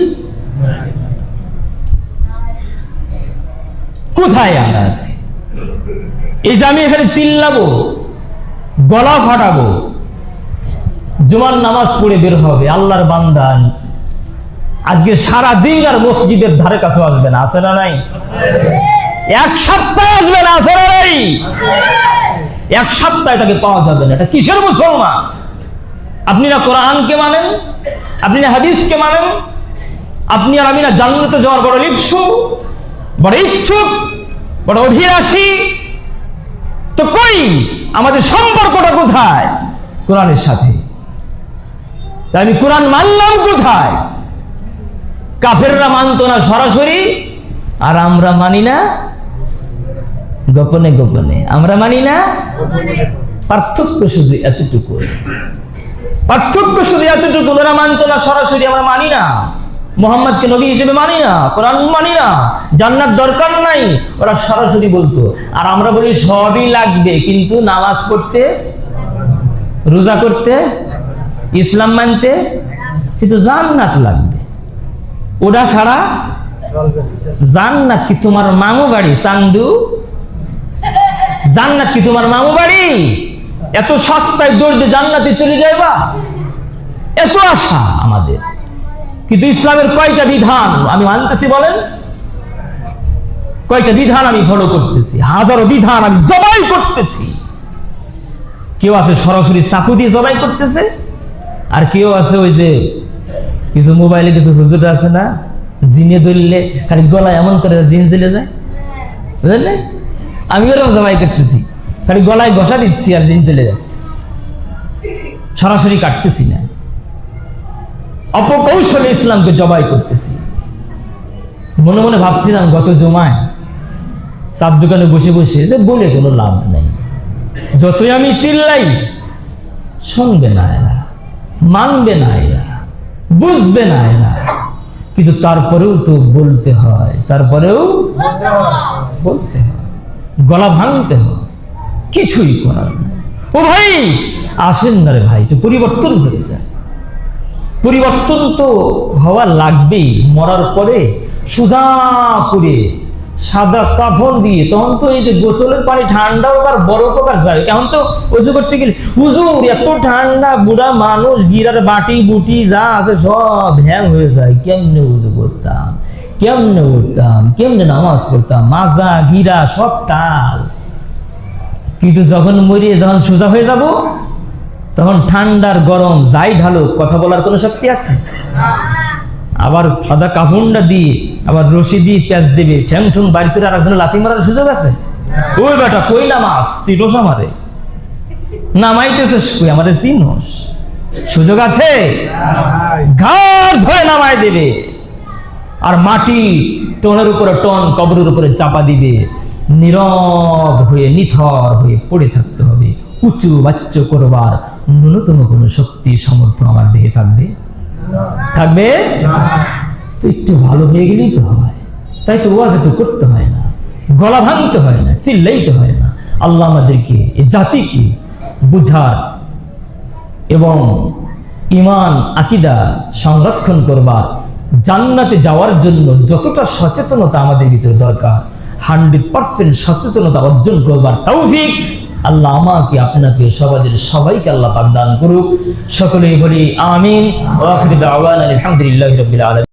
Speaker 1: কোথায় আমরা আছি? এই যে আমি এখানে চিল্লাবো, গলা ফাটাবো, জুমার নামাজ পড়ে বের হবে, আল্লাহর বান্দা আজকে সারা দিন আর মসজিদের ধারে কাছে আসবে না, আছে না নাই? এক সপ্তাহ আসবে না, আছে না নাই? এক সপ্তাহে তাকে পাওয়া যাবে না। এটা কিসের মুসলমান? আপনি না কোরআনকে মানেন, আপনি না হাদিসকে মানেন, আপনি আর আমি না জান্নাতে যাওয়ার বড় লিপ্সু, বড় ইচ্ছুক, বড় অভিলাষী? তো কই আমাদের সম্পর্কটা কোথায় কোরআনের সাথে? তাই আমি কোরআন মানলাম কোথায়? কাফেররা মানত না সরাসরি, আর আমরা মানি না গোপনে গোপনে। আমরা মানি না, পার্থক্য শুধু এতটুকু, পার্থক্য শুধু এতটুকু। ওরা মানত না সরাসরি, আমরা মানি না। মুহাম্মদকে নবী হিসেবে মানি না, কোরআন মানি না, জান্নাত দরকার নাই, ওরা সরাসরি বলতো। আর আমরা বলি সবই লাগবে, কিন্তু নামাজ পড়তে, রোজা করতে, ইসলাম মানতে, কিন্তু জান্নাত লাগবে। ওটা ছাড়া জান্নাত কি তোমার মামু বাড়ি চান্দু? জান্নাত কি তোমার মামু বাড়ি? এত সস্তায় দৌড় দিয়ে জান্নাতে চলে যাইবা, এত আশা আমাদের। কিন্তু ইসলামের কয়টা বিধান আমি মানতেছি বলেন? কয়টা বিধান আমি ফলো করতেছি? হাজারো বিধান আমি জবাই করতেছি। কেউ আছে সরাসরি চাকু দিয়ে জবাই করতেছে, আর কেউ আছে ওই যে কিছু মোবাইলে কিছু হুজুর আছে না, জিনে ধরলে খালি গলায় এমন করে জিন চলে যায়, বুঝলেন? আমি ওরকম জবাই করতেছি, খালি গলায় ঘষা দিচ্ছি আর জিন চলে যাচ্ছে, সরাসরি কাটতেছি না, অপকৌশলে ইসলামকে জবাই করতেছি। মনে মনে ভাবছিলাম গত জুমায় চার দোকানে বসে বসে যে বলে কোনো লাভ নাই, যতই আমি চিল্লাই শুনবে না এরা, মানবে না এরা, বুঝবে না এরা, কিন্তু তারপরেও তো বলতে হয়, তারপরেও বলতে হয়, গলা ভাঙতে হয়, কিছুই করার নাই। ও ভাই আসেন না রে ভাই, তো পরিবর্তন হয়ে যায়। পরিবর্তন তো হওয়া লাগবেই। মরার পরে সোজা করে সাদা কাফন দিয়ে, তখন তো এই যে গোসলের পানি ঠান্ডা হোক আর বরফ হোক আর যায়, এখন তো উজু করতে গেলে হুজুর এত ঠান্ডা, বুড়া মানুষ, গিরার বাটি বুটি যা আছে সব হ্যাং হয়ে যায়, কেমনে উজু করতাম, কেমনে উঠতাম, কেমনে নামাজ পড়তাম, মাজা গিরা সব টাল। কিন্তু যখন মরিয়ে যখন সোজা হয়ে যাব, তখন ঠান্ডার গরম যাই ঢালো, কথা বলার কোনো শক্তি আছে? আবার সাদা কাফনটা দিয়ে আবার রশি দিয়ে প্যাঁচ দেবে, ঠ্যাং ঠুং বাড়ি করে আর একজন লাথি মারার সুযোগ আছে? ওই বেটা কই নামাজ, চিনোস আমারে, নামাইতেছিস কই, আমারে চিনোস, সুযোগ আছে? ঘাড় ধরে নামাই দেবে, আর মাটি টনের উপরে টন কবরের উপরে চাপা দিবে। নীরব হয়ে নিথর হয়ে পড়ে থাকতে হবে। উঁচু বাচ্চ করবার ন্যূনতম কোনো শক্তি সামর্থ্য আমার দেহে থাকবে? থাকবে? তো একটু ভালো হয়ে গেলেই তো হয়। তাই তো ওয়াজ তো করতে হয় না, গলা ভাঙতে হয় না, চিল্লাইতে হয় না, আল্লাহ আমাদেরকে এই জাতিকে বুঝার এবং ঈমান আকীদা সংরক্ষণ করবার, জান্নাতে যাওয়ার জন্য যতটা সচেতনতা আমাদের ভিতরে দরকার 100% সচেতনতা অর্জন করবার তৌফিক আল্লাহ আমাকে, আপনাকে, সমাজের সবাইকে আল্লাহ পাক দান করুক। সকলেই বলি আমিন। ওয়া আখিরু দাওয়ানা আলহামদুলিল্লাহি রাব্বিল আলামিন।